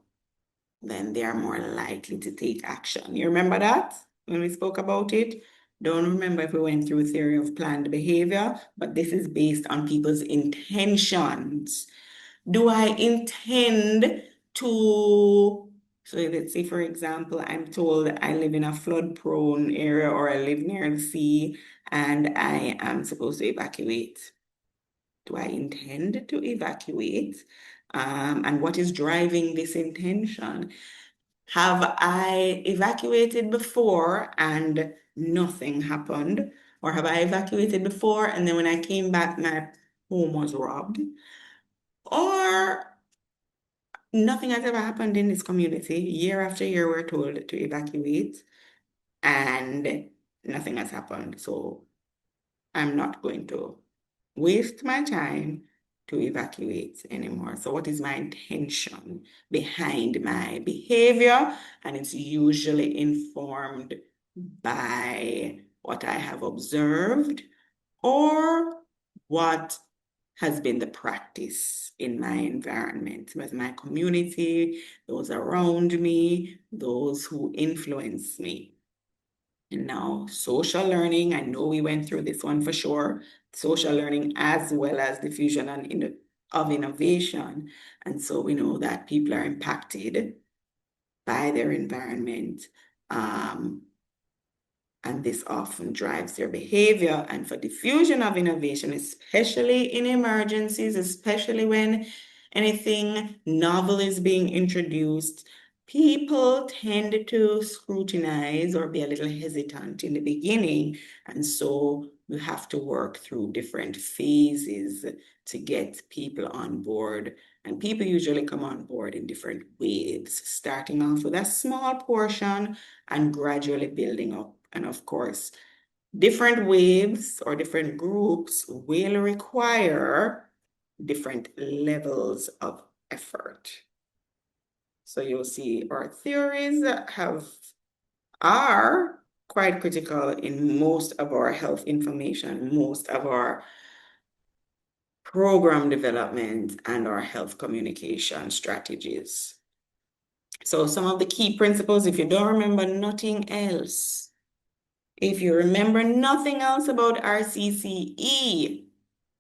then they are more likely to take action. You remember that when we spoke about it? Don't remember if we went through theory of planned behavior, but this is based on people's intentions. Do I intend to, so let's say, for example, I'm told I live in a flood-prone area or I live near the sea and I am supposed to evacuate. Do I intend to evacuate? And what is driving this intention? Have I evacuated before and nothing happened? Or have I evacuated before and then when I came back, my home was robbed? Or nothing has ever happened in this community. Year after year, we're told to evacuate and nothing has happened. So I'm not going to waste my time to evacuate anymore. So what is my intention behind my behavior? And it's usually informed by what I have observed or what has been the practice in my environment, with my community, those around me, those who influence me. And now social learning, I know we went through this one for sure, social learning as well as diffusion of innovation. And so we know that people are impacted by their environment. And this often drives their behavior. And for diffusion of innovation, especially in emergencies, especially when anything novel is being introduced, people tend to scrutinize or be a little hesitant in the beginning. And so you have to work through different phases to get people on board And people usually come on board in different waves, starting off with a small portion and gradually building up. And of course, different waves or different groups will require different levels of effort. So you'll see our theories are quite critical in most of our health information, most of our program development, and our health communication strategies. So some of the key principles, if you don't remember nothing else, if you remember nothing else about RCCE,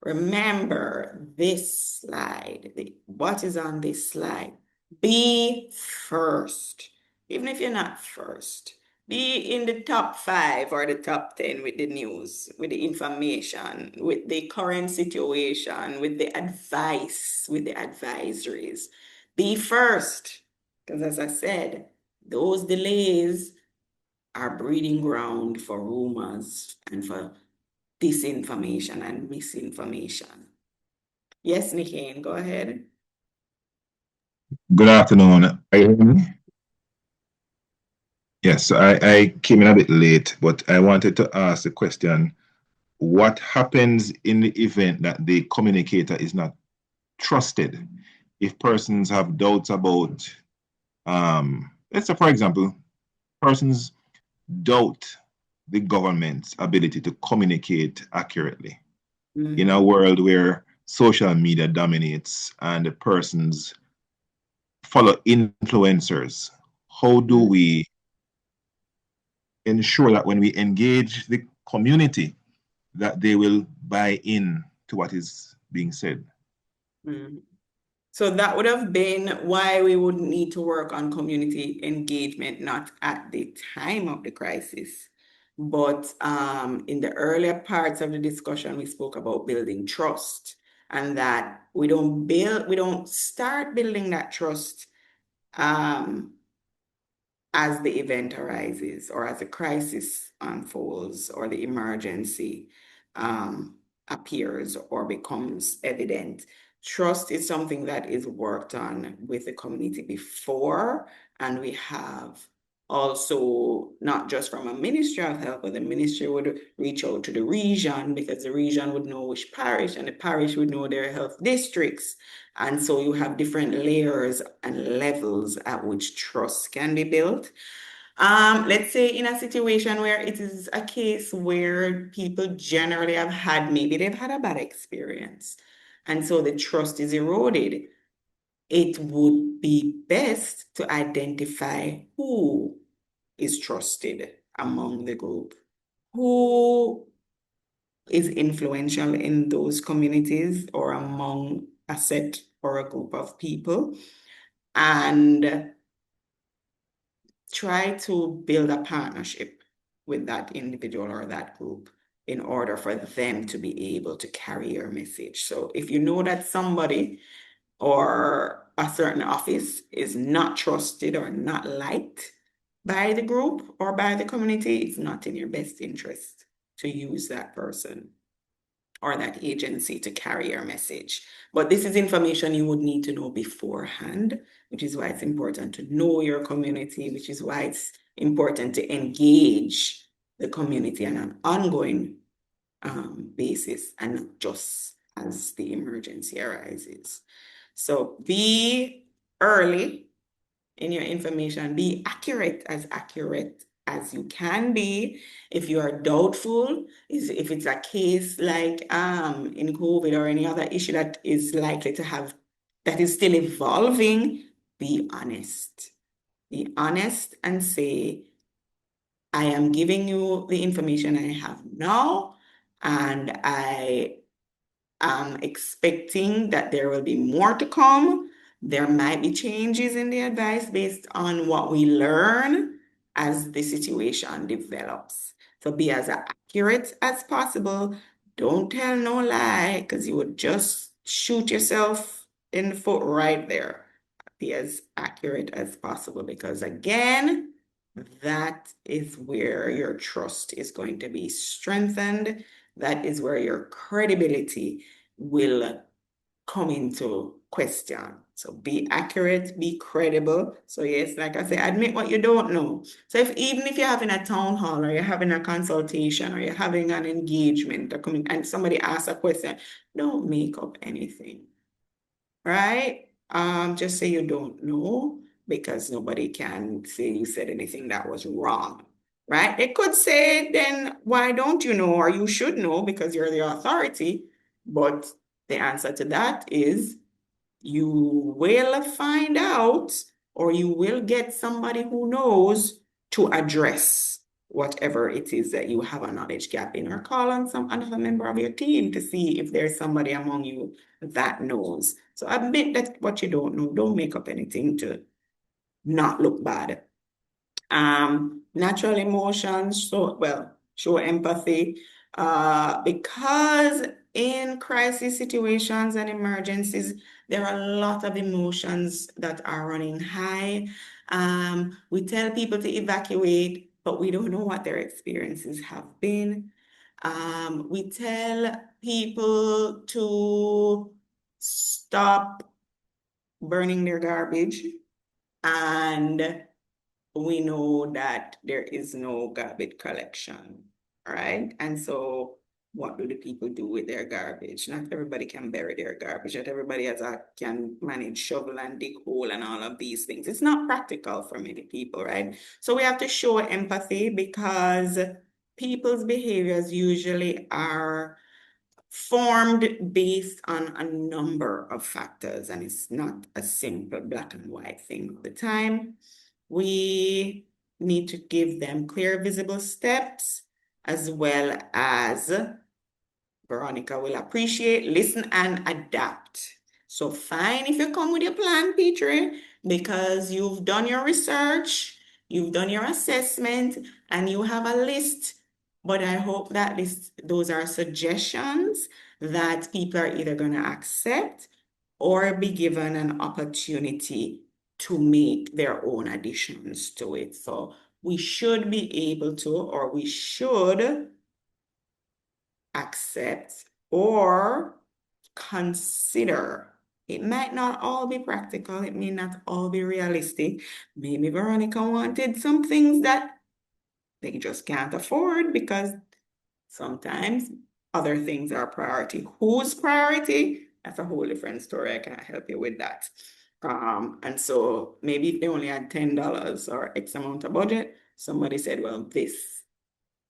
remember this slide. What is on this slide? Be first. Even if you're not first, be in the top 5 or the top 10 with the news, with the information, with the current situation, with the advice, with the advisories. Be first. Because as I said, those delays are breeding ground for rumors and for disinformation and misinformation. Yes, Nikin, go ahead. Good afternoon. Are you hearing me? Yes, I came in a bit late, but I wanted to ask the question, what happens in the event that the communicator is not trusted? If persons have doubts about, let's say, for example, persons doubt the government's ability to communicate accurately. In a world where social media dominates and the persons follow influencers, how do we ensure that when we engage the community, that they will buy in to what is being said? So that would have been why we would need to work on community engagement, not at the time of the crisis, but in the earlier parts of the discussion, we spoke about building trust, and that we don't start building that trust as the event arises or as a crisis unfolds or the emergency appears or becomes evident. Trust is something that is worked on with the community before, and we have also not just from a Ministry of Health, but the ministry would reach out to the region because the region would know which parish and the parish would know their health districts. And so you have different layers and levels at which trust can be built. Let's say in a situation where it is a case where people generally maybe they've had a bad experience, and so the trust is eroded. It would be best to identify who is trusted among the group, who is influential in those communities or among a set or a group of people, and try to build a partnership with that individual or that group in order for them to be able to carry your message. So if you know that somebody or a certain office is not trusted or not liked by the group or by the community, it's not in your best interest to use that person or that agency to carry your message. But this is information you would need to know beforehand, which is why it's important to know your community, which is why it's important to engage the community on an ongoing basis and not just as the emergency arises. So be early in your information, be accurate as you can be. If you are doubtful, if it's a case like in COVID or any other issue that is likely to have, that is still evolving, be honest. Be honest and say, I am giving you the information I have now, and I am expecting that there will be more to come. There might be changes in the advice based on what we learn as the situation develops. So be as accurate as possible. Don't tell no lie, because you would just shoot yourself in the foot right there. Be as accurate as possible, because again, that is where your trust is going to be strengthened. That is where your credibility will come into question. So be accurate, be credible. So yes, like I say, admit what you don't know. So even if you're having a town hall or you're having a consultation or you're having an engagement and somebody asks a question, don't make up anything, right? Just say you don't know because nobody can say you said anything that was wrong, right? They could say, then why don't you know? Or you should know because you're the authority. But the answer to that is you will find out or you will get somebody who knows to address whatever it is that you have a knowledge gap in, or call on another member of your team to see if there's somebody among you that knows. So admit that what you don't know. Don't make up anything to not look bad. Natural emotions, show empathy, because in crisis situations and emergencies, there are a lot of emotions that are running high. We tell people to evacuate, but we don't know what their experiences have been. We tell people to stop burning their garbage, and we know that there is no garbage collection, right? And so what do the people do with their garbage? Not everybody can bury their garbage. Not everybody can manage shovel and dig hole and all of these things. It's not practical for many people, right? So we have to show empathy because people's behaviors usually are formed based on a number of factors, and it's not a simple black and white thing all the time. We need to give them clear, visible steps, as well as Veronica will appreciate, listen, and adapt. So fine if you come with your plan, Petrie, because you've done your research, you've done your assessment, and you have a list. But I hope that those are suggestions that people are either going to accept or be given an opportunity to make their own additions to it. So we should be able to, or we should accept or consider. It might not all be practical. It may not all be realistic. Maybe Veronica wanted some things that they just can't afford because sometimes other things are priority. Whose priority? That's a whole different story. I can't help you with that. And so maybe if they only had $10 or X amount of budget, somebody said, well, this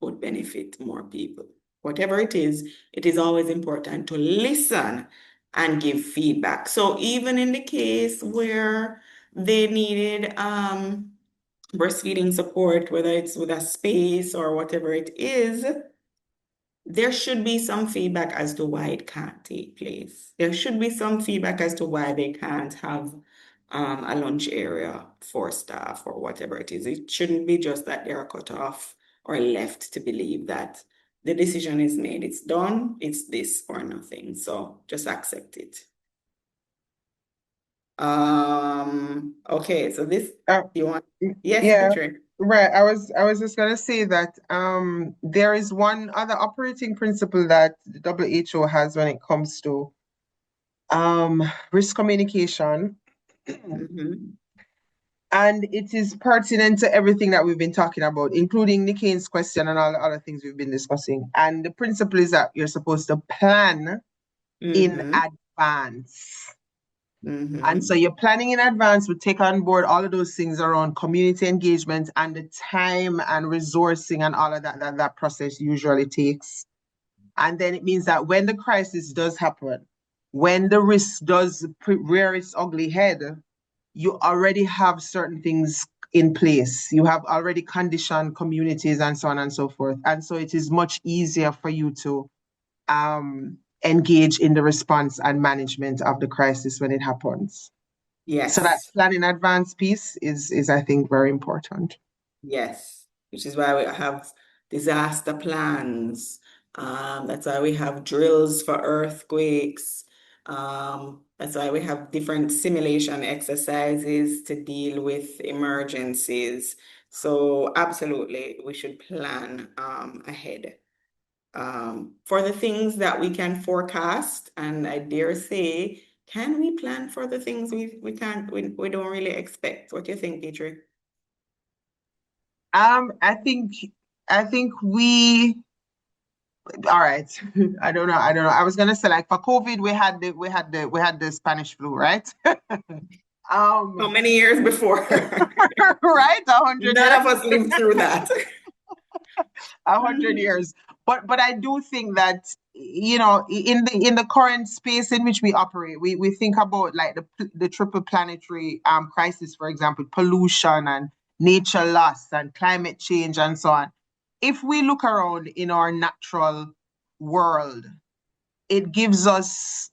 would benefit more people. Whatever it is always important to listen and give feedback. So even in the case where they needed breastfeeding support, whether it's with a space or whatever it is, there should be some feedback as to why it can't take place. There should be some feedback as to why they can't have a lunch area for staff or whatever it is. It shouldn't be just that they're cut off or left to believe that the decision is made. It's done. It's this or nothing. So just accept it. Okay, so this, you want, yes, Yeah. Petrie. Right. I was just gonna say that there is one other operating principle that the WHO has when it comes to risk communication. Mhm. And it is pertinent to everything that we've been talking about, including Nikine's question and all the other things we've been discussing. And the principle is that you're supposed to plan in Mhm. advance. Mhm. And so you're planning in advance would take on board all of those things around community engagement and the time and resourcing and all of that process usually takes. And then it means that when the crisis does happen, when the risk does rear its ugly head, you already have certain things in place. You have already conditioned communities and so on and so forth. And so it is much easier for you to engage in the response and management of the crisis when it happens. Yes. So that plan in advance piece is I think very important. Yes, which is why we have disaster plans. That's why we have drills for earthquakes. That's why we have different simulation exercises to deal with emergencies. So absolutely, we should plan ahead. For the things that we can forecast, and I dare say can we plan for the things we can't we don't really expect? What do you think, Petrie? I think we all right. I don't know. I was gonna say, like, for COVID we had the Spanish flu, right? How many years before? Right? 100 None years. of us lived through that. 100 years. But I do think that, in the current space in which we operate, we think about, like, the triple planetary crisis, for example, pollution and nature loss and climate change and so on. If we look around in our natural world, it gives us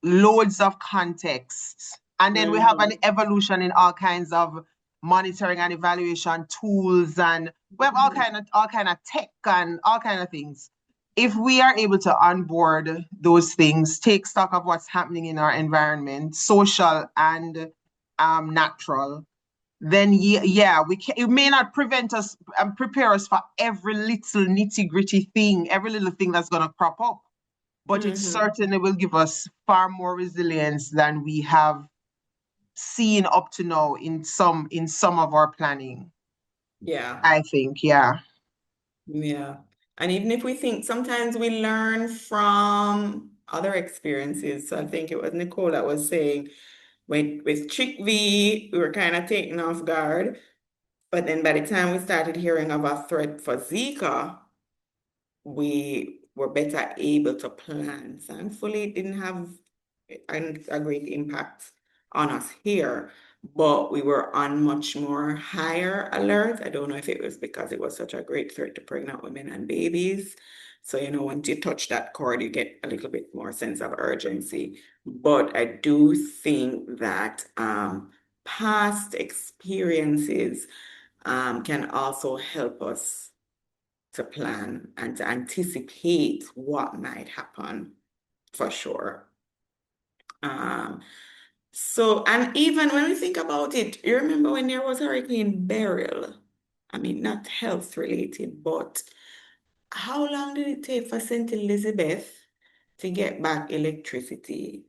loads of context. And then we have an evolution in all kinds of monitoring and evaluation tools, and we have all kind of tech and all kind of things. If we are able to onboard those things, take stock of what's happening in our environment, social and natural, then yeah, it may not prevent us and prepare us for every little nitty-gritty thing, every little thing that's gonna crop up, but it certainly will give us far more resilience than we have seen up to now in some of our planning, Yeah. I think. Yeah. Yeah. And even if we think sometimes we learn from other experiences. So I think it was Nicole that was saying with Chick V, we were kind of taken off guard. But then by the time we started hearing of a threat for Zika, we were better able to plan. Thankfully, it didn't have a great impact on us here, but we were on much more higher alert. I don't know if it was because it was such a great threat to pregnant women and babies. So, once you touch that chord, you get a little bit more sense of urgency. But I do think that past experiences can also help us to plan and to anticipate what might happen for sure. So, and even when we think about it, you remember when there was Hurricane Beryl? I mean, not health related, but how long did it take for St. Elizabeth to get back electricity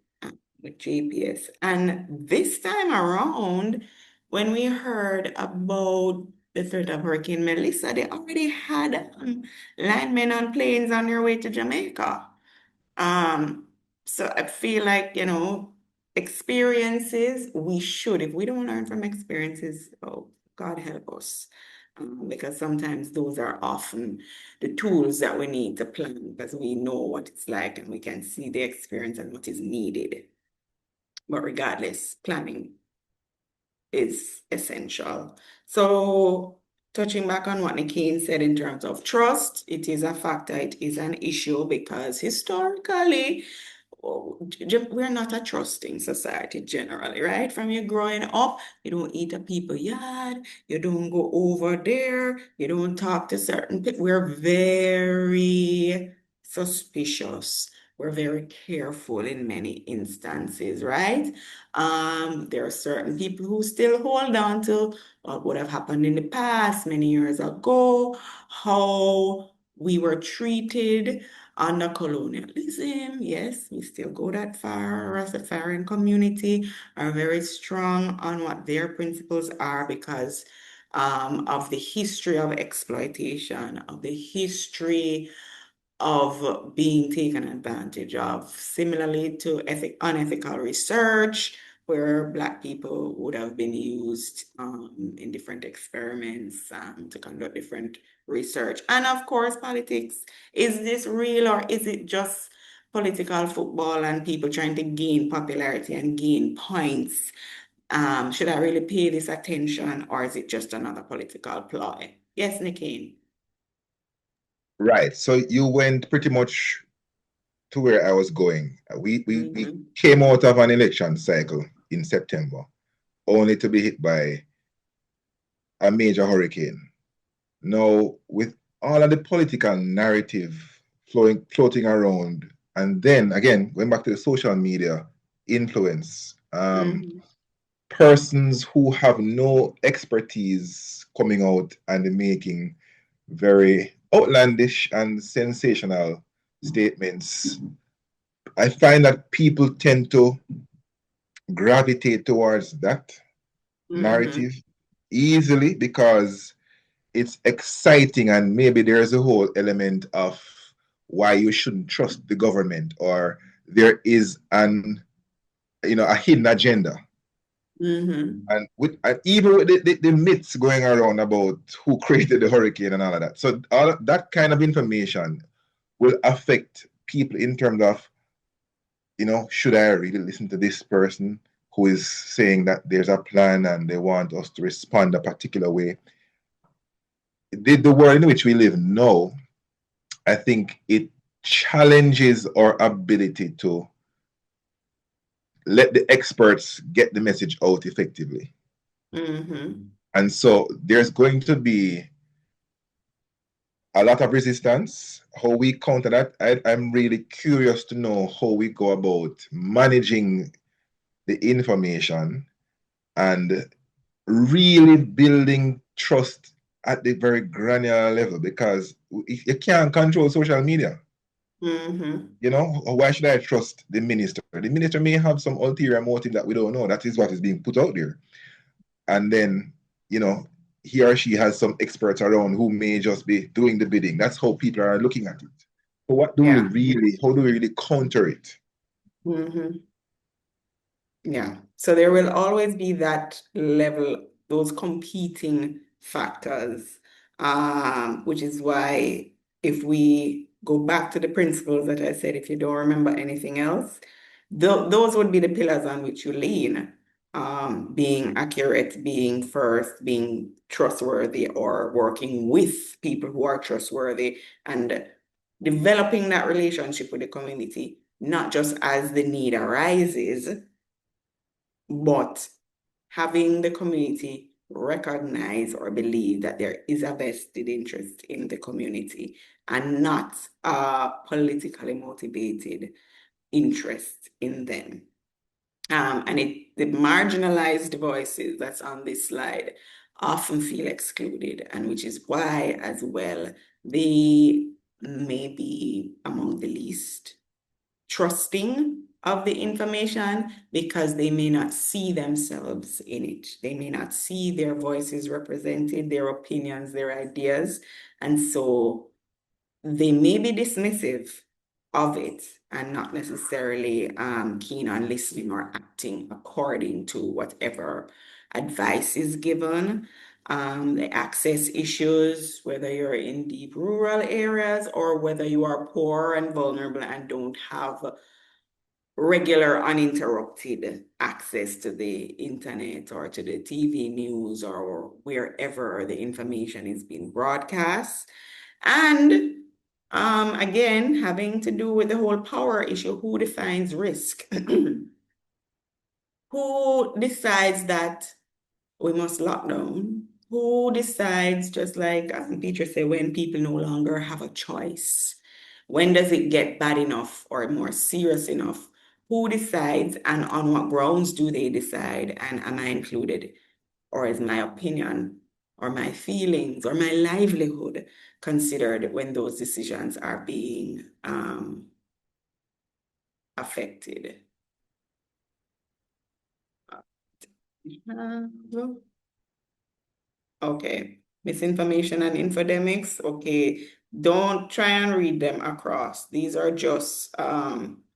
with GPS? And this time around, when we heard about the threat of Hurricane Melissa, they already had linemen on planes on their way to Jamaica. So I feel like, experiences, if we don't learn from experiences, oh, God help us. Because sometimes those are often the tools that we need to plan because we know what it's like and we can see the experience and what is needed. But regardless, planning is essential. So touching back on what Nikeen said in terms of trust, it is a factor, it is an issue because historically, we're not a trusting society generally, right? From you growing up, you don't eat at people's yard, you don't go over there, you don't talk to certain people. We're very suspicious. We're very careful in many instances, right? There are certain people who still hold on to what would have happened in the past, many years ago, how we were treated under colonialism. Yes, we still go that far. Rastafarian community are very strong on what their principles are because of the history of exploitation, of the history of being taken advantage of. Similarly to unethical research, where Black people would have been used in different experiments to conduct different research. And of course, politics. Is this real or is it just political football and people trying to gain popularity and gain points? Should I really pay this attention or is it just another political ploy? Yes, Nikki. Right. So you went pretty much to where I was going. We Mhm. came out of an election cycle in September, only to be hit by a major hurricane. Now, with all of the political narrative floating around, and then again, going back to the social media influence, persons who have no expertise coming out and making very outlandish and sensational statements. I find that people tend to gravitate towards that Mm-hmm. narrative easily because it's exciting, and maybe there's a whole element of why you shouldn't trust the government, or there is a hidden agenda. Mm-hmm. And even with the myths going around about who created the hurricane and all of that. So all of that kind of information will affect people in terms of, should I really listen to this person who is saying that there's a plan and they want us to respond a particular way? The world in which we live now, I think it challenges our ability to let the experts get the message out effectively. Mm-hmm. And so there's going to be a lot of resistance. How we counter that, I'm really curious to know how we go about managing the information and really building trust at the very granular level, because you can't control social media. Mm-hmm. Why should I trust the minister? The minister may have some ulterior motive that we don't know. That is what is being put out there. And then, he or she has some experts around who may just be doing the bidding. That's how people are looking at it. So how do we really counter it? Mm-hmm. Yeah. So there will always be that level, those competing factors, which is why if we go back to the principles that I said, if you don't remember anything else, those would be the pillars on which you lean. Being accurate, being first, being trustworthy, or working with people who are trustworthy, and developing that relationship with the community, not just as the need arises, but having the community recognize or believe that there is a vested interest in the community and not a politically motivated interest in them. And the marginalized voices that's on this slide often feel excluded, and which is why, as well, they may be among the least trusting of the information because they may not see themselves in it. They may not see their voices represented, their opinions, their ideas. And so they may be dismissive of it and not necessarily keen on listening or acting according to whatever advice is given. The access issues, whether you're in deep rural areas or whether you are poor and vulnerable and don't have regular uninterrupted access to the internet or to the TV news or wherever the information is being broadcast. And again, having to do with the whole power issue, who defines risk? Who decides that we must lock down? Who decides, just like Peter said, when people no longer have a choice? When does it get bad enough or more serious enough? Who decides, and on what grounds do they decide? And am I included? Or is my opinion or my feelings or my livelihood considered when those decisions are being affected? Okay, misinformation and infodemics. Okay, don't try and read them across. These are just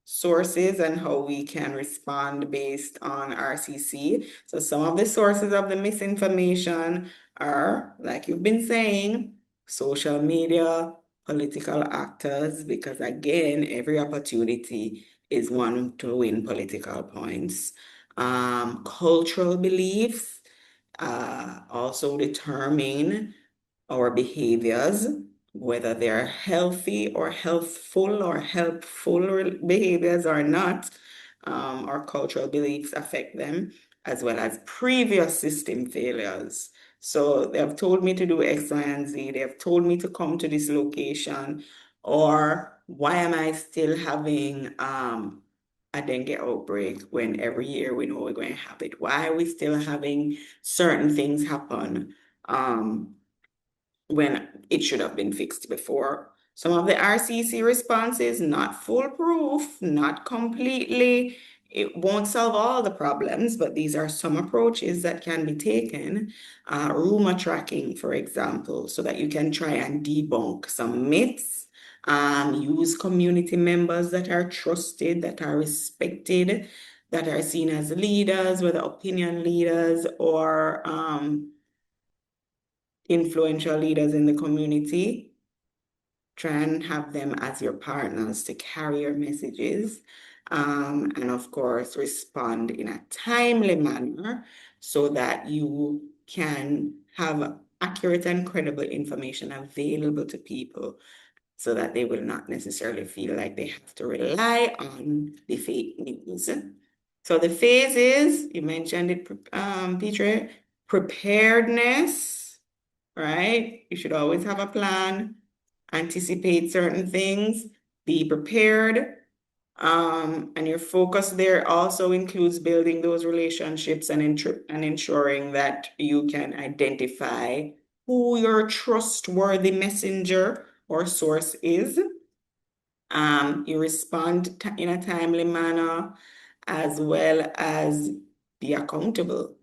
sources and how we can respond based on RCC. So some of the sources of the misinformation are, like you've been saying, social media, political actors, because again, every opportunity is one to win political points. Cultural beliefs also determine our behaviors, whether they're healthy or healthful or helpful behaviors or not. Our cultural beliefs affect them, as well as previous system failures. So they have told me to do X, Y, and Z. They have told me to come to this location. Or why am I still having a dengue outbreak when every year we know we're going to have it? Why are we still having certain things happen when it should have been fixed before? Some of the RCC responses, not foolproof, not completely It won't solve all the problems, but these are some approaches that can be taken. Rumor tracking, for example, so that you can try and debunk some myths. Use community members that are trusted, that are respected, that are seen as leaders, whether opinion leaders or influential leaders in the community. Try and have them as your partners to carry your messages. And of course, respond in a timely manner so that you can have accurate and credible information available to people so that they will not necessarily feel like they have to rely on the fake news. So the phases, you mentioned it, Peter, preparedness, right? You should always have a plan, anticipate certain things, be prepared. And your focus there also includes building those relationships and ensuring that you can identify who your trustworthy messenger or source is. You respond in a timely manner as well as be accountable.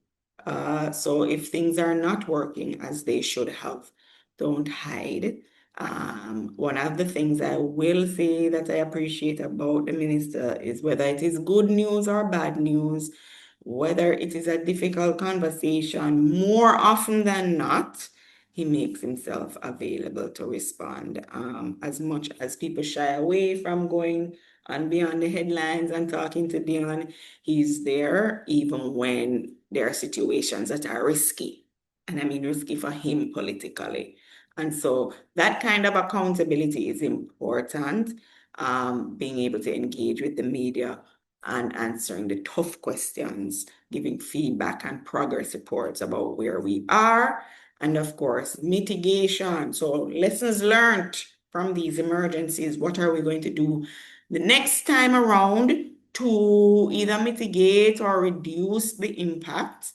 So if things are not working as they should have, don't hide. One of the things I will say that I appreciate about the minister is whether it is good news or bad news, whether it is a difficult conversation, more often than not, he makes himself available to respond. As much as people shy away from going on beyond the headlines and talking to Dion, he's there even when there are situations that are risky. And I mean risky for him politically. And so that kind of accountability is important. Being able to engage with the media and answering the tough questions, giving feedback and progress reports about where we are. And of course, mitigation. So lessons learned from these emergencies. What are we going to do the next time around to either mitigate or reduce the impact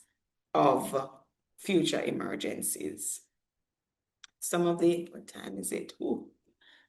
of future emergencies? What time is it? Ooh.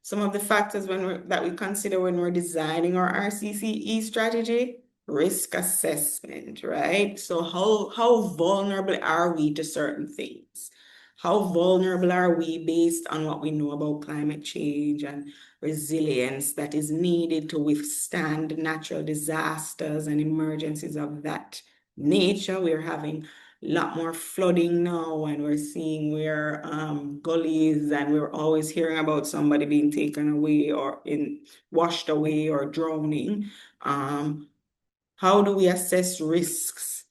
Some of the factors that we consider when we're designing our RCCE strategy, risk assessment, right? So how vulnerable are we to certain things? How vulnerable are we based on what we know about climate change and resilience that is needed to withstand natural disasters and emergencies of that nature? We're having a lot more flooding now, and we're seeing where gullies, and we're always hearing about somebody being taken away or washed away or drowning. How do we assess risks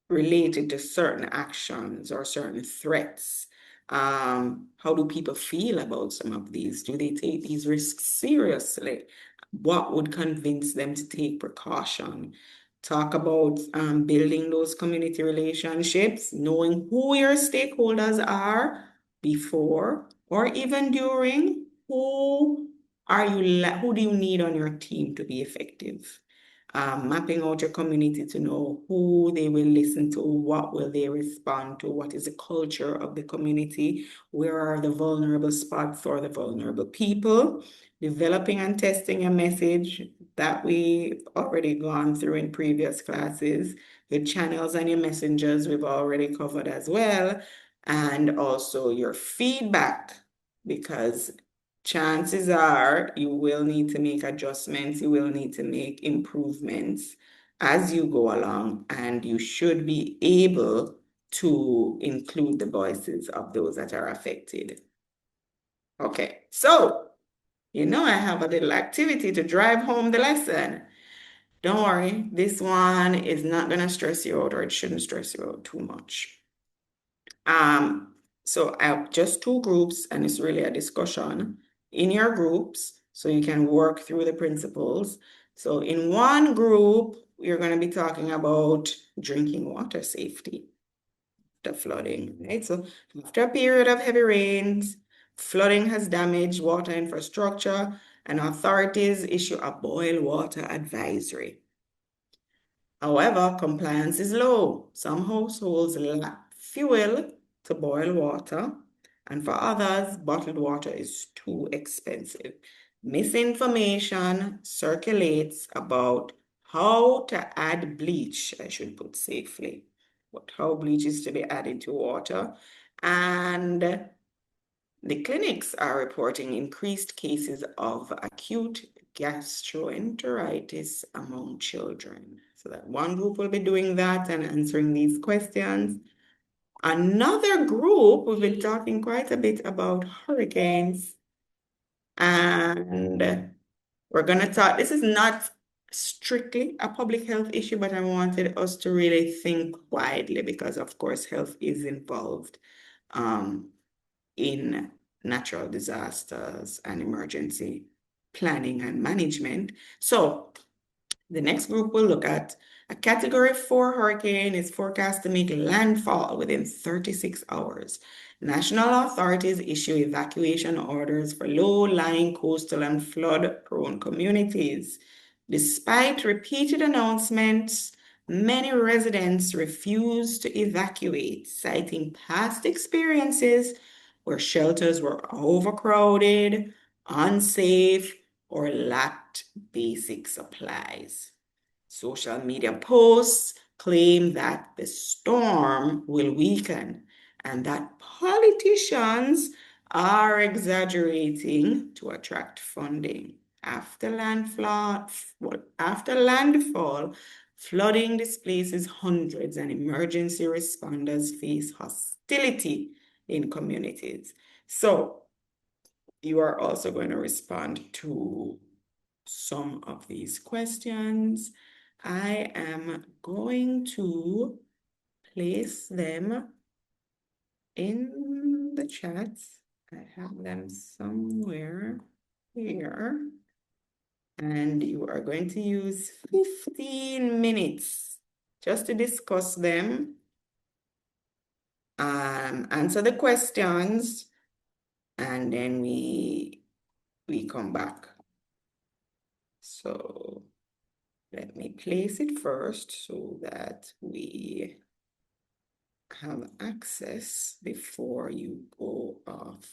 related to certain actions or certain threats? How do people feel about some of these? Do they take these risks seriously? What would convince them to take precaution? Talk about building those community relationships, knowing who your stakeholders are before or even during. Who do you need on your team to be effective? Mapping out your community to know who they will listen to, what will they respond to, what is the culture of the community, where are the vulnerable spots for the vulnerable people, developing and testing a message that we've already gone through in previous classes, your channels and your messengers we've already covered as well, and also your feedback, because chances are you will need to make adjustments, you will need to make improvements as you go along, and you should be able to include the voices of those that are affected. Okay, so I have a little activity to drive home the lesson. Don't worry, this one is not going to stress you out, or it shouldn't stress you out too much. So I have just 2 groups, and it's really a discussion in your groups so you can work through the principles. So in one group, we're going to be talking about drinking water safety after flooding, right? So after a period of heavy rains, flooding has damaged water infrastructure, and authorities issue a boil water advisory. However, compliance is low. Some households lack fuel to boil water, and for others, bottled water is too expensive. Misinformation circulates about how to add bleach, I should put safely, but how bleach is to be added to water. And the clinics are reporting increased cases of acute gastroenteritis among children. So that one group will be doing that and answering these questions. Another group, we've been talking quite a bit about hurricanes, and we're going to talk. This is not strictly a public health issue, but I wanted us to really think widely because, of course, health is involved in natural disasters and emergency planning and management. So the next group will look at a Category 4 hurricane is forecast to make landfall within 36 hours. National authorities issue evacuation orders for low-lying coastal and flood-prone communities. Despite repeated announcements, many residents refuse to evacuate, citing past experiences where shelters were overcrowded, unsafe, or lacked basic supplies. Social media posts claim that the storm will weaken and that politicians are exaggerating to attract funding. After landfall, flooding displaces hundreds and emergency responders face hostility in communities. So you are also going to respond to some of these questions. I am going to place them in the chat. I have them somewhere here. And you are going to use 15 minutes just to discuss them, answer the questions, and then we come back. So let me place it first so that we have access before you go off.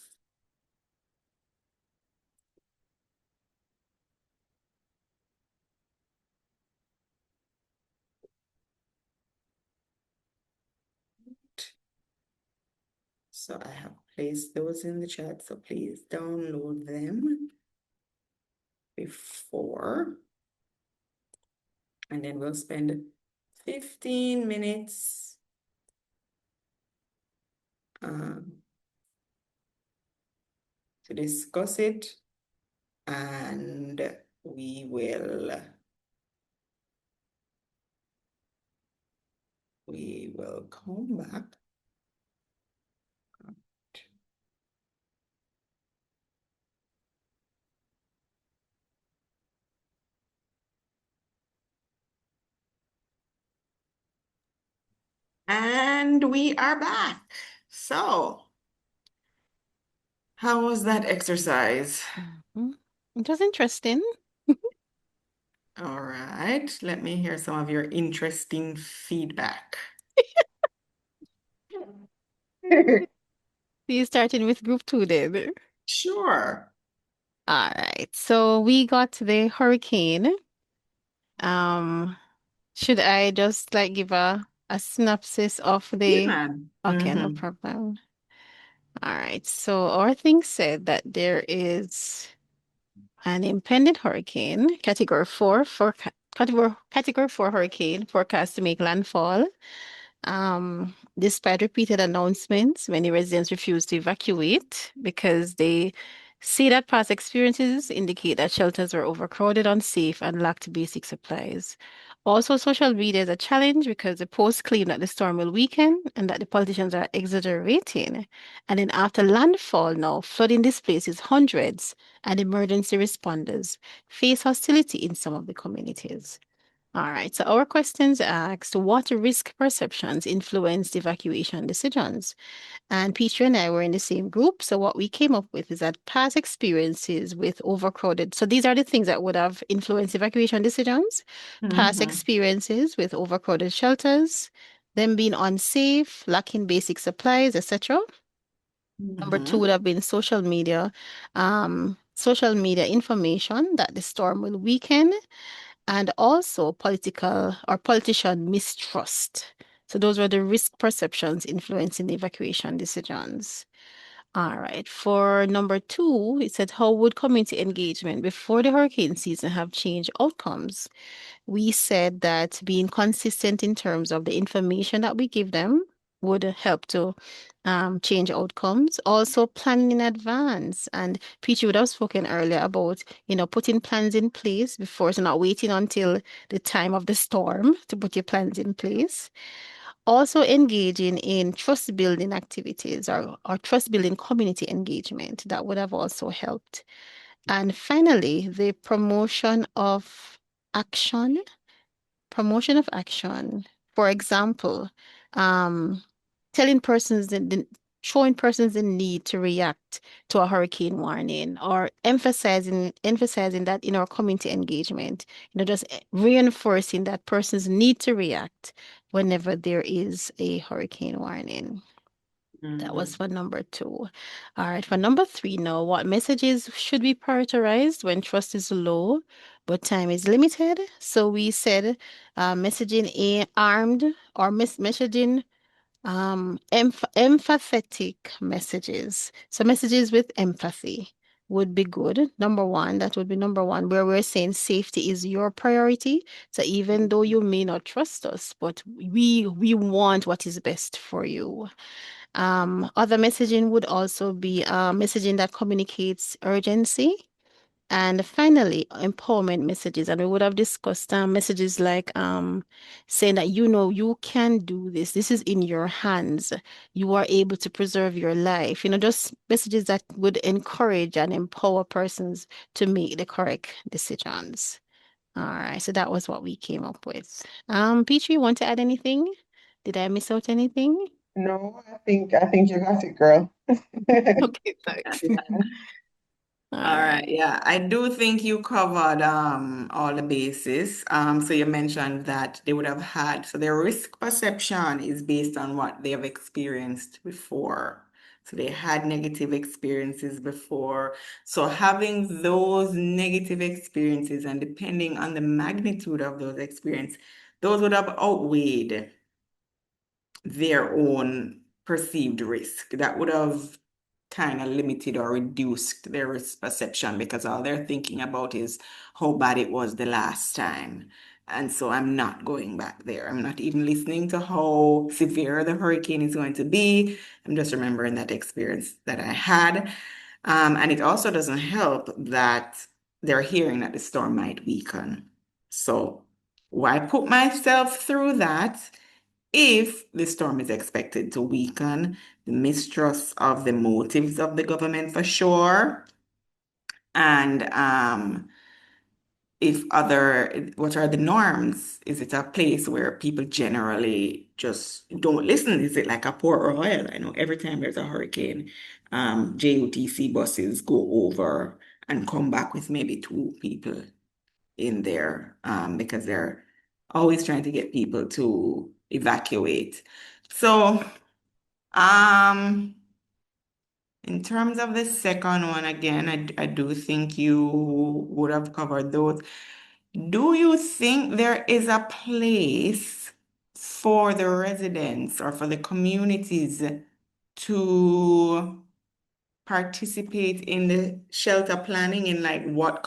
So I have placed those in the chat, so please download them before. And then we'll spend 15 minutes to discuss it, and we will come back. And we are back. So, how was that exercise? It was interesting. All right, let me hear some of your interesting feedback. You starting with group 2 then. Sure. All right. So we got the hurricane. Should I just like give a synopsis of the Yeah. Okay, no problem. All right. So our thing said that there is an impending hurricane, category 4 hurricane forecast to make landfall. Despite repeated announcements, many residents refuse to evacuate because they see that past experiences indicate that shelters were overcrowded, unsafe, and lacked basic supplies. Also, social media is a challenge because the posts claim that the storm will weaken and that the politicians are exaggerating. And then after landfall now, flooding displaces hundreds and emergency responders face hostility in some of the communities. All right, so our questions asked, what risk perceptions influenced evacuation decisions? And Peter and I were in the same group. So what we came up with is that past experiences with overcrowded, so these are the things that would have influenced evacuation decisions. Past experiences with overcrowded shelters, them being unsafe, lacking basic supplies, etc. Number 2 would have been social media, social media information that the storm will weaken, and also politician mistrust. So those were the risk perceptions influencing the evacuation decisions. All right. For number 2, it said, how would community engagement before the hurricane season have changed outcomes? We said that being consistent in terms of the information that we give them would help to change outcomes. Also, planning in advance. And Peachy would have spoken earlier about, putting plans in place before, so not waiting until the time of the storm to put your plans in place. Also engaging in trust building activities or trust building community engagement. That would have also helped. And finally, the action promotion of action. For example, um, showing persons the need to react to a hurricane warning, or emphasizing that in our community engagement, just reinforcing that persons need to react whenever there is a hurricane warning. That was for number 2. All right, for number 3 now, what messages should be prioritized when trust is low, but time is limited? So we said messaging armed or messaging empathetic messages. So messages with empathy would be good. That would be number 1, where we're saying safety is your priority. So even though you may not trust us, but we want what is best for you. Other messaging would also be messaging that communicates urgency. And finally, empowerment messages. And we would have discussed messages like saying that, you can do this. This is in your hands. You are able to preserve your life. Just messages that would encourage and empower persons to make the correct decisions. All right. So that was what we came up with. Peachy, you want to add anything? Did I miss out anything? No, I think you got it, girl. Okay, thanks. All All right. right, yeah, I do think you covered all the bases. So you mentioned that they would have had, so their risk perception is based on what they have experienced before. So they had negative experiences before. So having those negative experiences, and depending on the magnitude of those experiences, those would have outweighed their own perceived risk. That would have kind of limited or reduced their risk perception, because all they're thinking about is how bad it was the last time. And so I'm not going back there. I'm not even listening to how severe the hurricane is going to be. I'm just remembering that experience that I had. And it also doesn't help that they're hearing that the storm might weaken. So why put myself through that if the storm is expected to weaken? The mistrust of the motives of the government for sure. And what are the norms? Is it a place where people generally just don't listen? Is it like a Port Royal? I know every time there's a hurricane, JUTC buses go over and come back with maybe 2 people in there, because they're always trying to get people to evacuate. So, in terms of the second one, again, I do think you would have covered those. Do you think there is a place for the residents or for the communities to participate in the shelter planning, in like what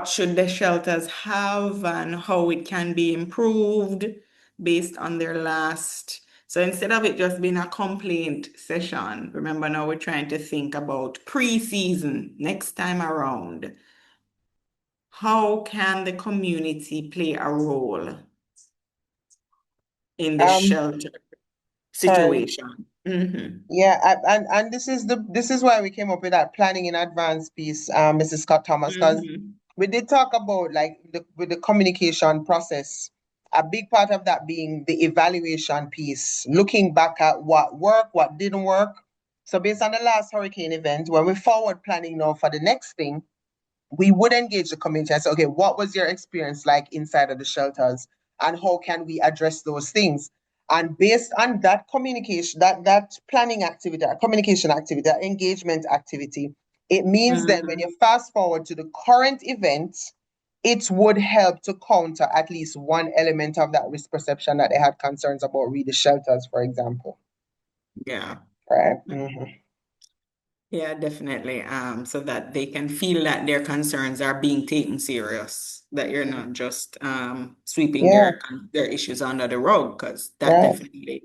should the shelters have and how it can be improved based on their last. So instead of it just being a complaint session, remember now we're trying to think about pre-season next time around. How can the community play a role in the shelter Sorry. situation? Yeah, and this is why we came up with that planning in advance piece, Mrs. Scott Thomas, because we did talk about like with the communication process, a big part of that being the evaluation piece, looking back at what worked, what didn't work. So based on the last hurricane event, when we're forward planning now for the next thing, we would engage the community and say, okay, what was your experience like inside of the shelters, and how can we address those things? And based on that communication, that planning activity, that communication activity, that engagement activity, It means then when you fast forward to the current event, it would help to counter at least one element of that risk perception that they had concerns about read the shelters, for example. Yeah. Right. Yeah, definitely. So that they can feel that their concerns are being taken serious, that you're not just sweeping Yeah. their issues under the rug, because that Right. definitely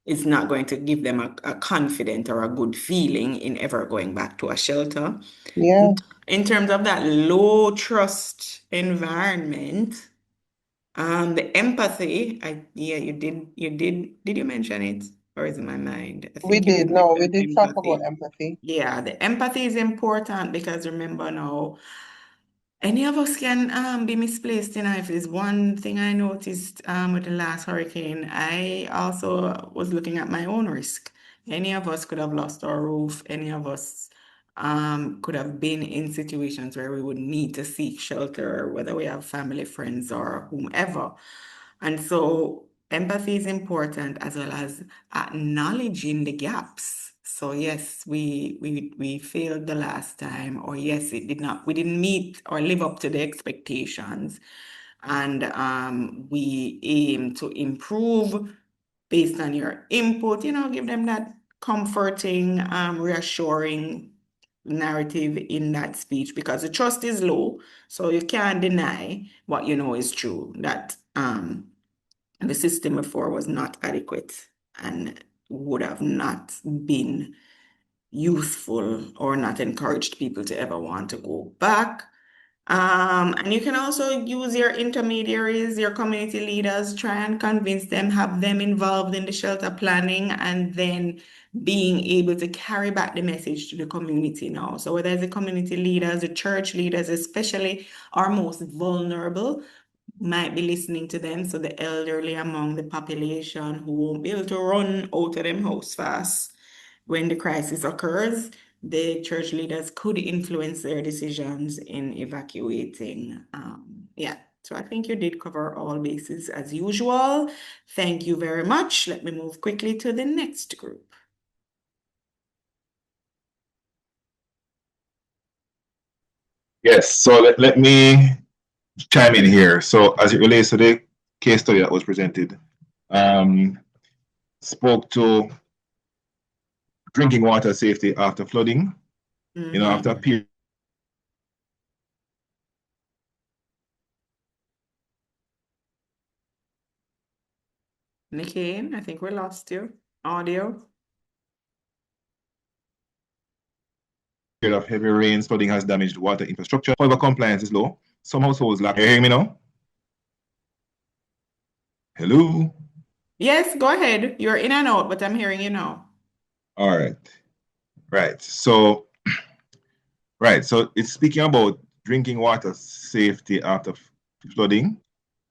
is not going to give them a confident or a good feeling in ever going back to a shelter. Yeah. In terms of that low trust environment, the empathy, did you mention it? Or is it my mind? I We think you did. did No, we mention did talk about empathy. empathy. Yeah, the empathy is important because remember now, any of us can be misplaced in life is one thing I noticed with the last hurricane. I also was looking at my own risk. Any of us could have lost our roof. Any of us could have been in situations where we would need to seek shelter, whether we have family, friends, or whomever. And so empathy is important as well as acknowledging the gaps. So yes, we failed the last time, or yes, we didn't meet or live up to the expectations. And we aim to improve based on your input, give them that comforting, reassuring narrative in that speech because the trust is low. So you can't deny what you know is true, that the system before was not adequate and would have not been useful or not encouraged people to ever want to go back. And you can also use your intermediaries, your community leaders, try and convince them, have them involved in the shelter planning, and then being able to carry back the message to the community now. So whether it's the community leaders, the church leaders, especially our most vulnerable, might be listening to them. So the elderly among the population who won't be able to run out of them house fast when the crisis occurs, the church leaders could influence their decisions in evacuating. Yeah, so I think you did cover all bases as usual. Thank you very much. Let me move quickly to the next group. Yes, so let me chime in here. So as it relates to the case study that was presented, spoke to drinking water safety after flooding, after a period. Nikki, I think we lost you. Audio. Of heavy rains, flooding has damaged water infrastructure. However, compliance is low. Some households lack. Are you hearing me now? Hello? Yes, go ahead. You're in and out, but I'm hearing you now. All right. Right. So it's speaking about drinking water safety after flooding.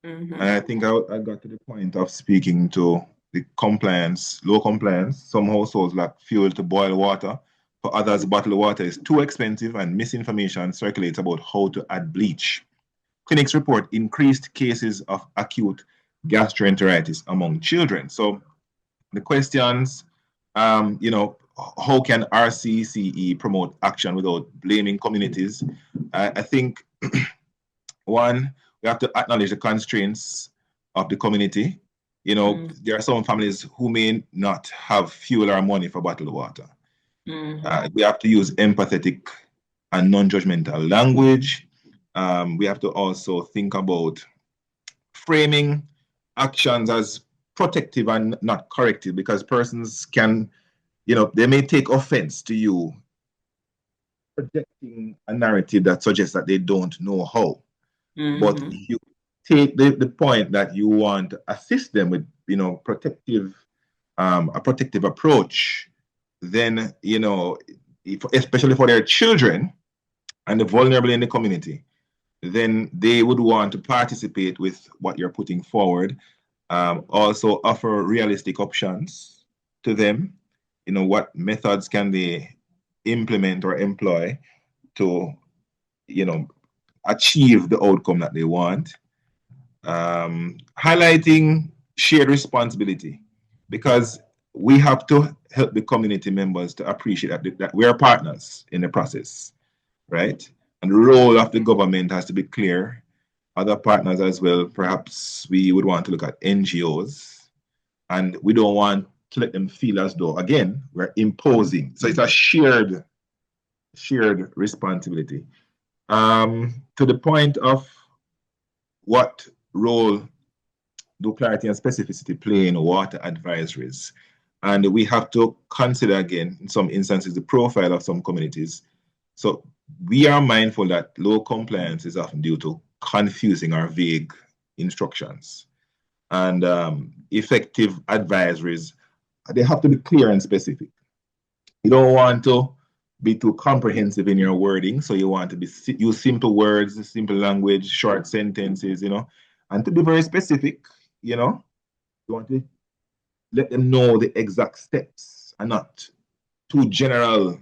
And I think I got to the point of speaking to the compliance, low compliance. Some households lack fuel to boil water. For others, bottled water is too expensive and misinformation circulates about how to add bleach. Clinics report increased cases of acute gastroenteritis among children. So the questions, how can RCCE promote action without blaming communities? I think one, we have to acknowledge the constraints of the community. There are some families who may not have fuel or money for bottled water. We have to use empathetic and non-judgmental language. We have to also think about framing actions as protective and not corrective, because persons can, they may take offense to you projecting a narrative that suggests that they don't know how. But if you take the point that you want to assist them with, a protective approach, then, especially for their children and the vulnerable in the community, then they would want to participate with what you're putting forward. Also offer realistic options to them. What methods can they implement or employ to, achieve the outcome that they want. Highlighting shared responsibility, because we have to help the community members to appreciate that we are partners in the process, right? And the role of the government has to be clear. Other partners as well, perhaps we would want to look at NGOs, and we don't want to let them feel as though, again, we're imposing. So it's a shared responsibility. To the point of what role do clarity and specificity play in water advisories? And we have to consider, again, in some instances, the profile of some communities. So we are mindful that low compliance is often due to confusing or vague instructions. And effective advisories, they have to be clear and specific. You don't want to be too comprehensive in your wording, so you want to use simple words, simple language, short sentences, and to be very specific, you want to let them know the exact steps and not too general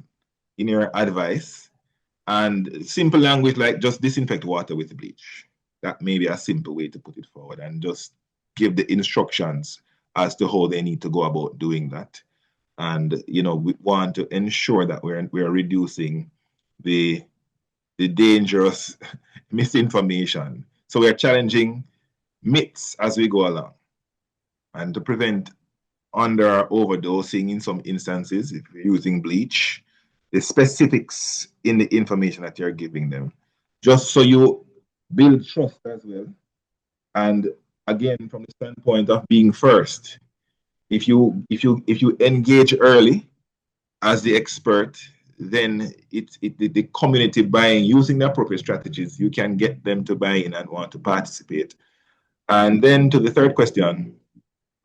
in your advice. And simple language like just disinfect water with bleach. That may be a simple way to put it forward, and just give the instructions as to how they need to go about doing that. And we want to ensure that we're reducing the dangerous misinformation. So we're challenging myths as we go along, and to prevent under or overdosing in some instances, if you're using bleach, the specifics in the information that you're giving them, just so you build trust as well. And again, from the standpoint of being first, if you engage early as the expert, then the community buying, using the appropriate strategies, you can get them to buy in and want to participate. And then to the third question,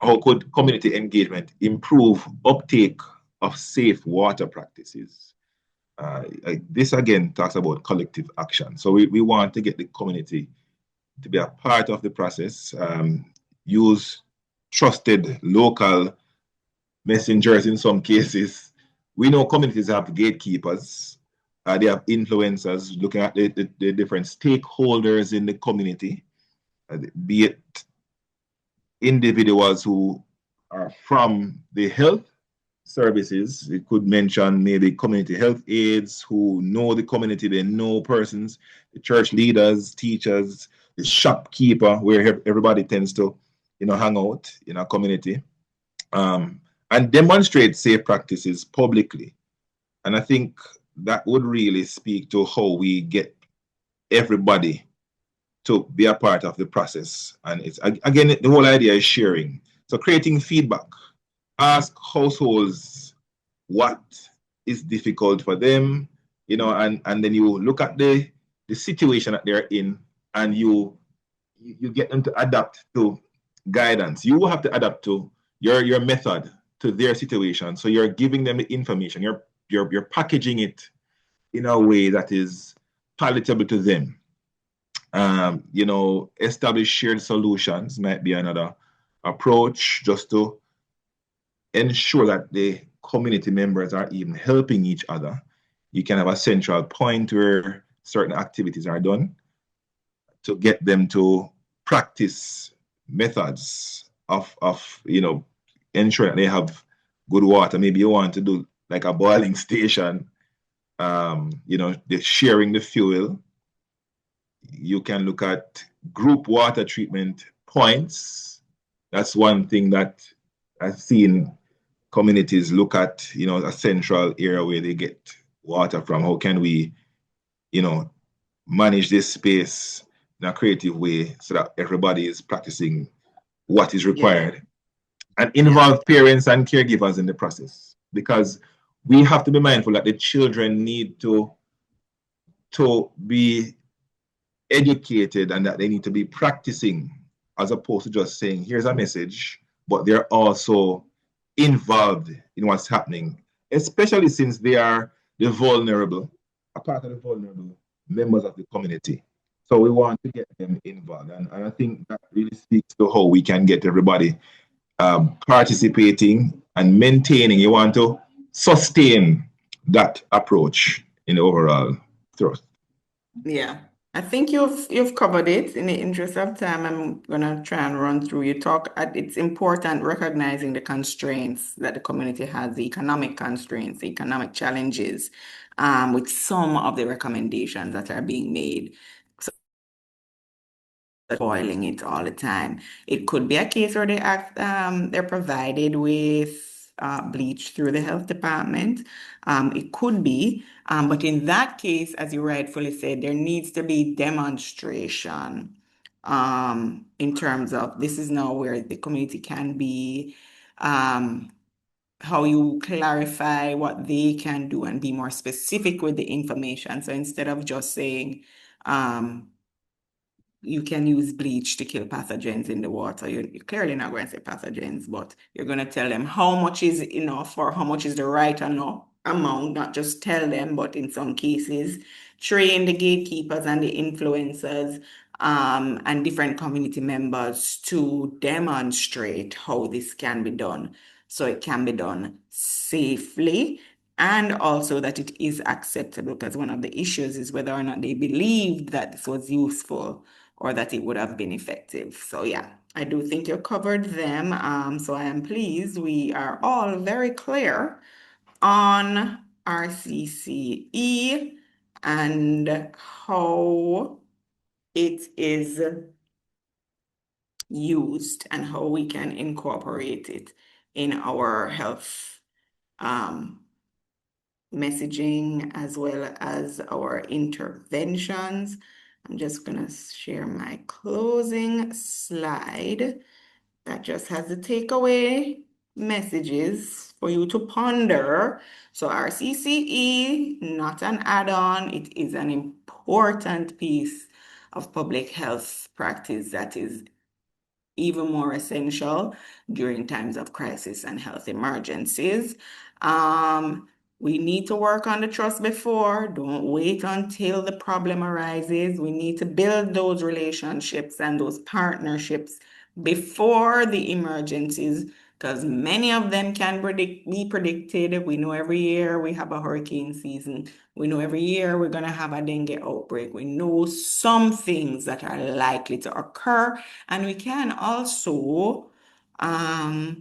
how could community engagement improve uptake of safe water practices? This again talks about collective action. So we want to get the community to be a part of the process, use trusted local messengers in some cases. We know communities have gatekeepers, they have influencers, looking at the different stakeholders in the community, be it individuals who are from the health services. It could mention maybe community health aides who know the community, they know persons, the church leaders, teachers, the shopkeeper, where everybody tends to hang out in a community, and demonstrate safe practices publicly. And I think that would really speak to how we get everybody to be a part of the process. And it's, again, the whole idea is sharing. So creating feedback. Ask households what is difficult for them, and then you look at the situation that they're in, and you get them to adapt to guidance. You will have to adapt to your method to their situation. So you're giving them the information. You're packaging it in a way that is palatable to them. Establish shared solutions might be another approach, just to ensure that the community members are even helping each other. You can have a central point where certain activities are done to get them to practice methods of ensuring that they have good water. Maybe you want to do like a boiling station, the sharing the fuel. You can look at group water treatment points. That's one thing that I've seen communities look at, a central area where they get water from. How can we, manage this space in a creative way so that everybody is practicing what is required, and involve parents and caregivers in the process, because we have to be mindful that the children need to be educated, and that they need to be practicing, as opposed to just saying, here's a message, but they're also involved in what's happening, especially since they are a part of the vulnerable members of the community. So we want to get them involved. And I think that really speaks to how we can get everybody participating and maintaining. You want to sustain that approach in the overall thrust. Yeah. I think you've covered it. In the interest of time, I'm gonna try and run through. You talk. It's important recognizing the constraints that the community has, the economic constraints, the economic challenges, with some of the recommendations that are being made. So boiling it all the time. It could be a case where they're provided with bleach through the health department. It could be, but in that case, as you rightfully said, there needs to be demonstration in terms of this is now where the community can be, how you clarify what they can do and be more specific with the information. So instead of just saying, you can use bleach to kill pathogens in the water. You're clearly not going to say pathogens, but you're going to tell them how much is enough or how much is the right enough amount, not just tell them, but in some cases, train the gatekeepers and the influencers and different community members to demonstrate how this can be done. So it can be done safely and also that it is acceptable, because one of the issues is whether or not they believed that this was useful or that it would have been effective. So yeah, I do think you covered them. So I am pleased we are all very clear on RCCE and how it is used and how we can incorporate it in our health messaging as well as our interventions. I'm just gonna share my closing slide that just has the takeaway messages for you to ponder. So RCCE, not an add-on, it is an important piece of public health practice that is even more essential during times of crisis and health emergencies. We need to work on the trust before. Don't wait until the problem arises. We need to build those relationships and those partnerships before the emergencies, because many of them can be predicted. We know every year we have a hurricane season. We know every year we're going to have a dengue outbreak. We know some things that are likely to occur, and we can also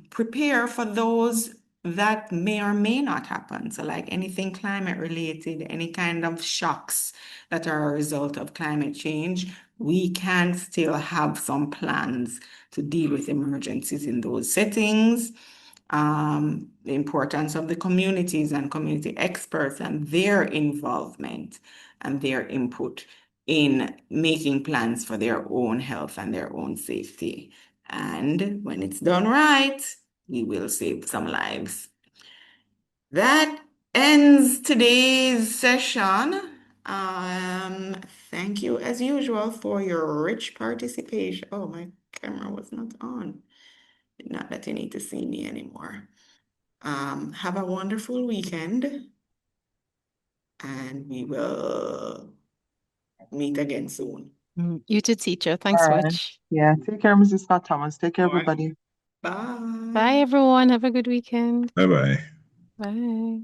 prepare for those that may or may not happen. So like anything climate related, any kind of shocks that are a result of climate change, we can still have some plans to deal with emergencies in those settings. The importance of the communities and community experts and their involvement and their input in making plans for their own health and their own safety. And when it's done right, we will save some lives. That ends today's session. Thank you as usual for your rich participation. Oh, my camera was not on. Not that you need to see me anymore. Have a wonderful weekend, and we will meet again soon. You too, teacher. Thanks All right. much. Yeah. Take care, Mrs. Scott Thomas. Take care, All right. everybody. Bye, Bye. everyone. Have a good weekend. Bye bye. Bye.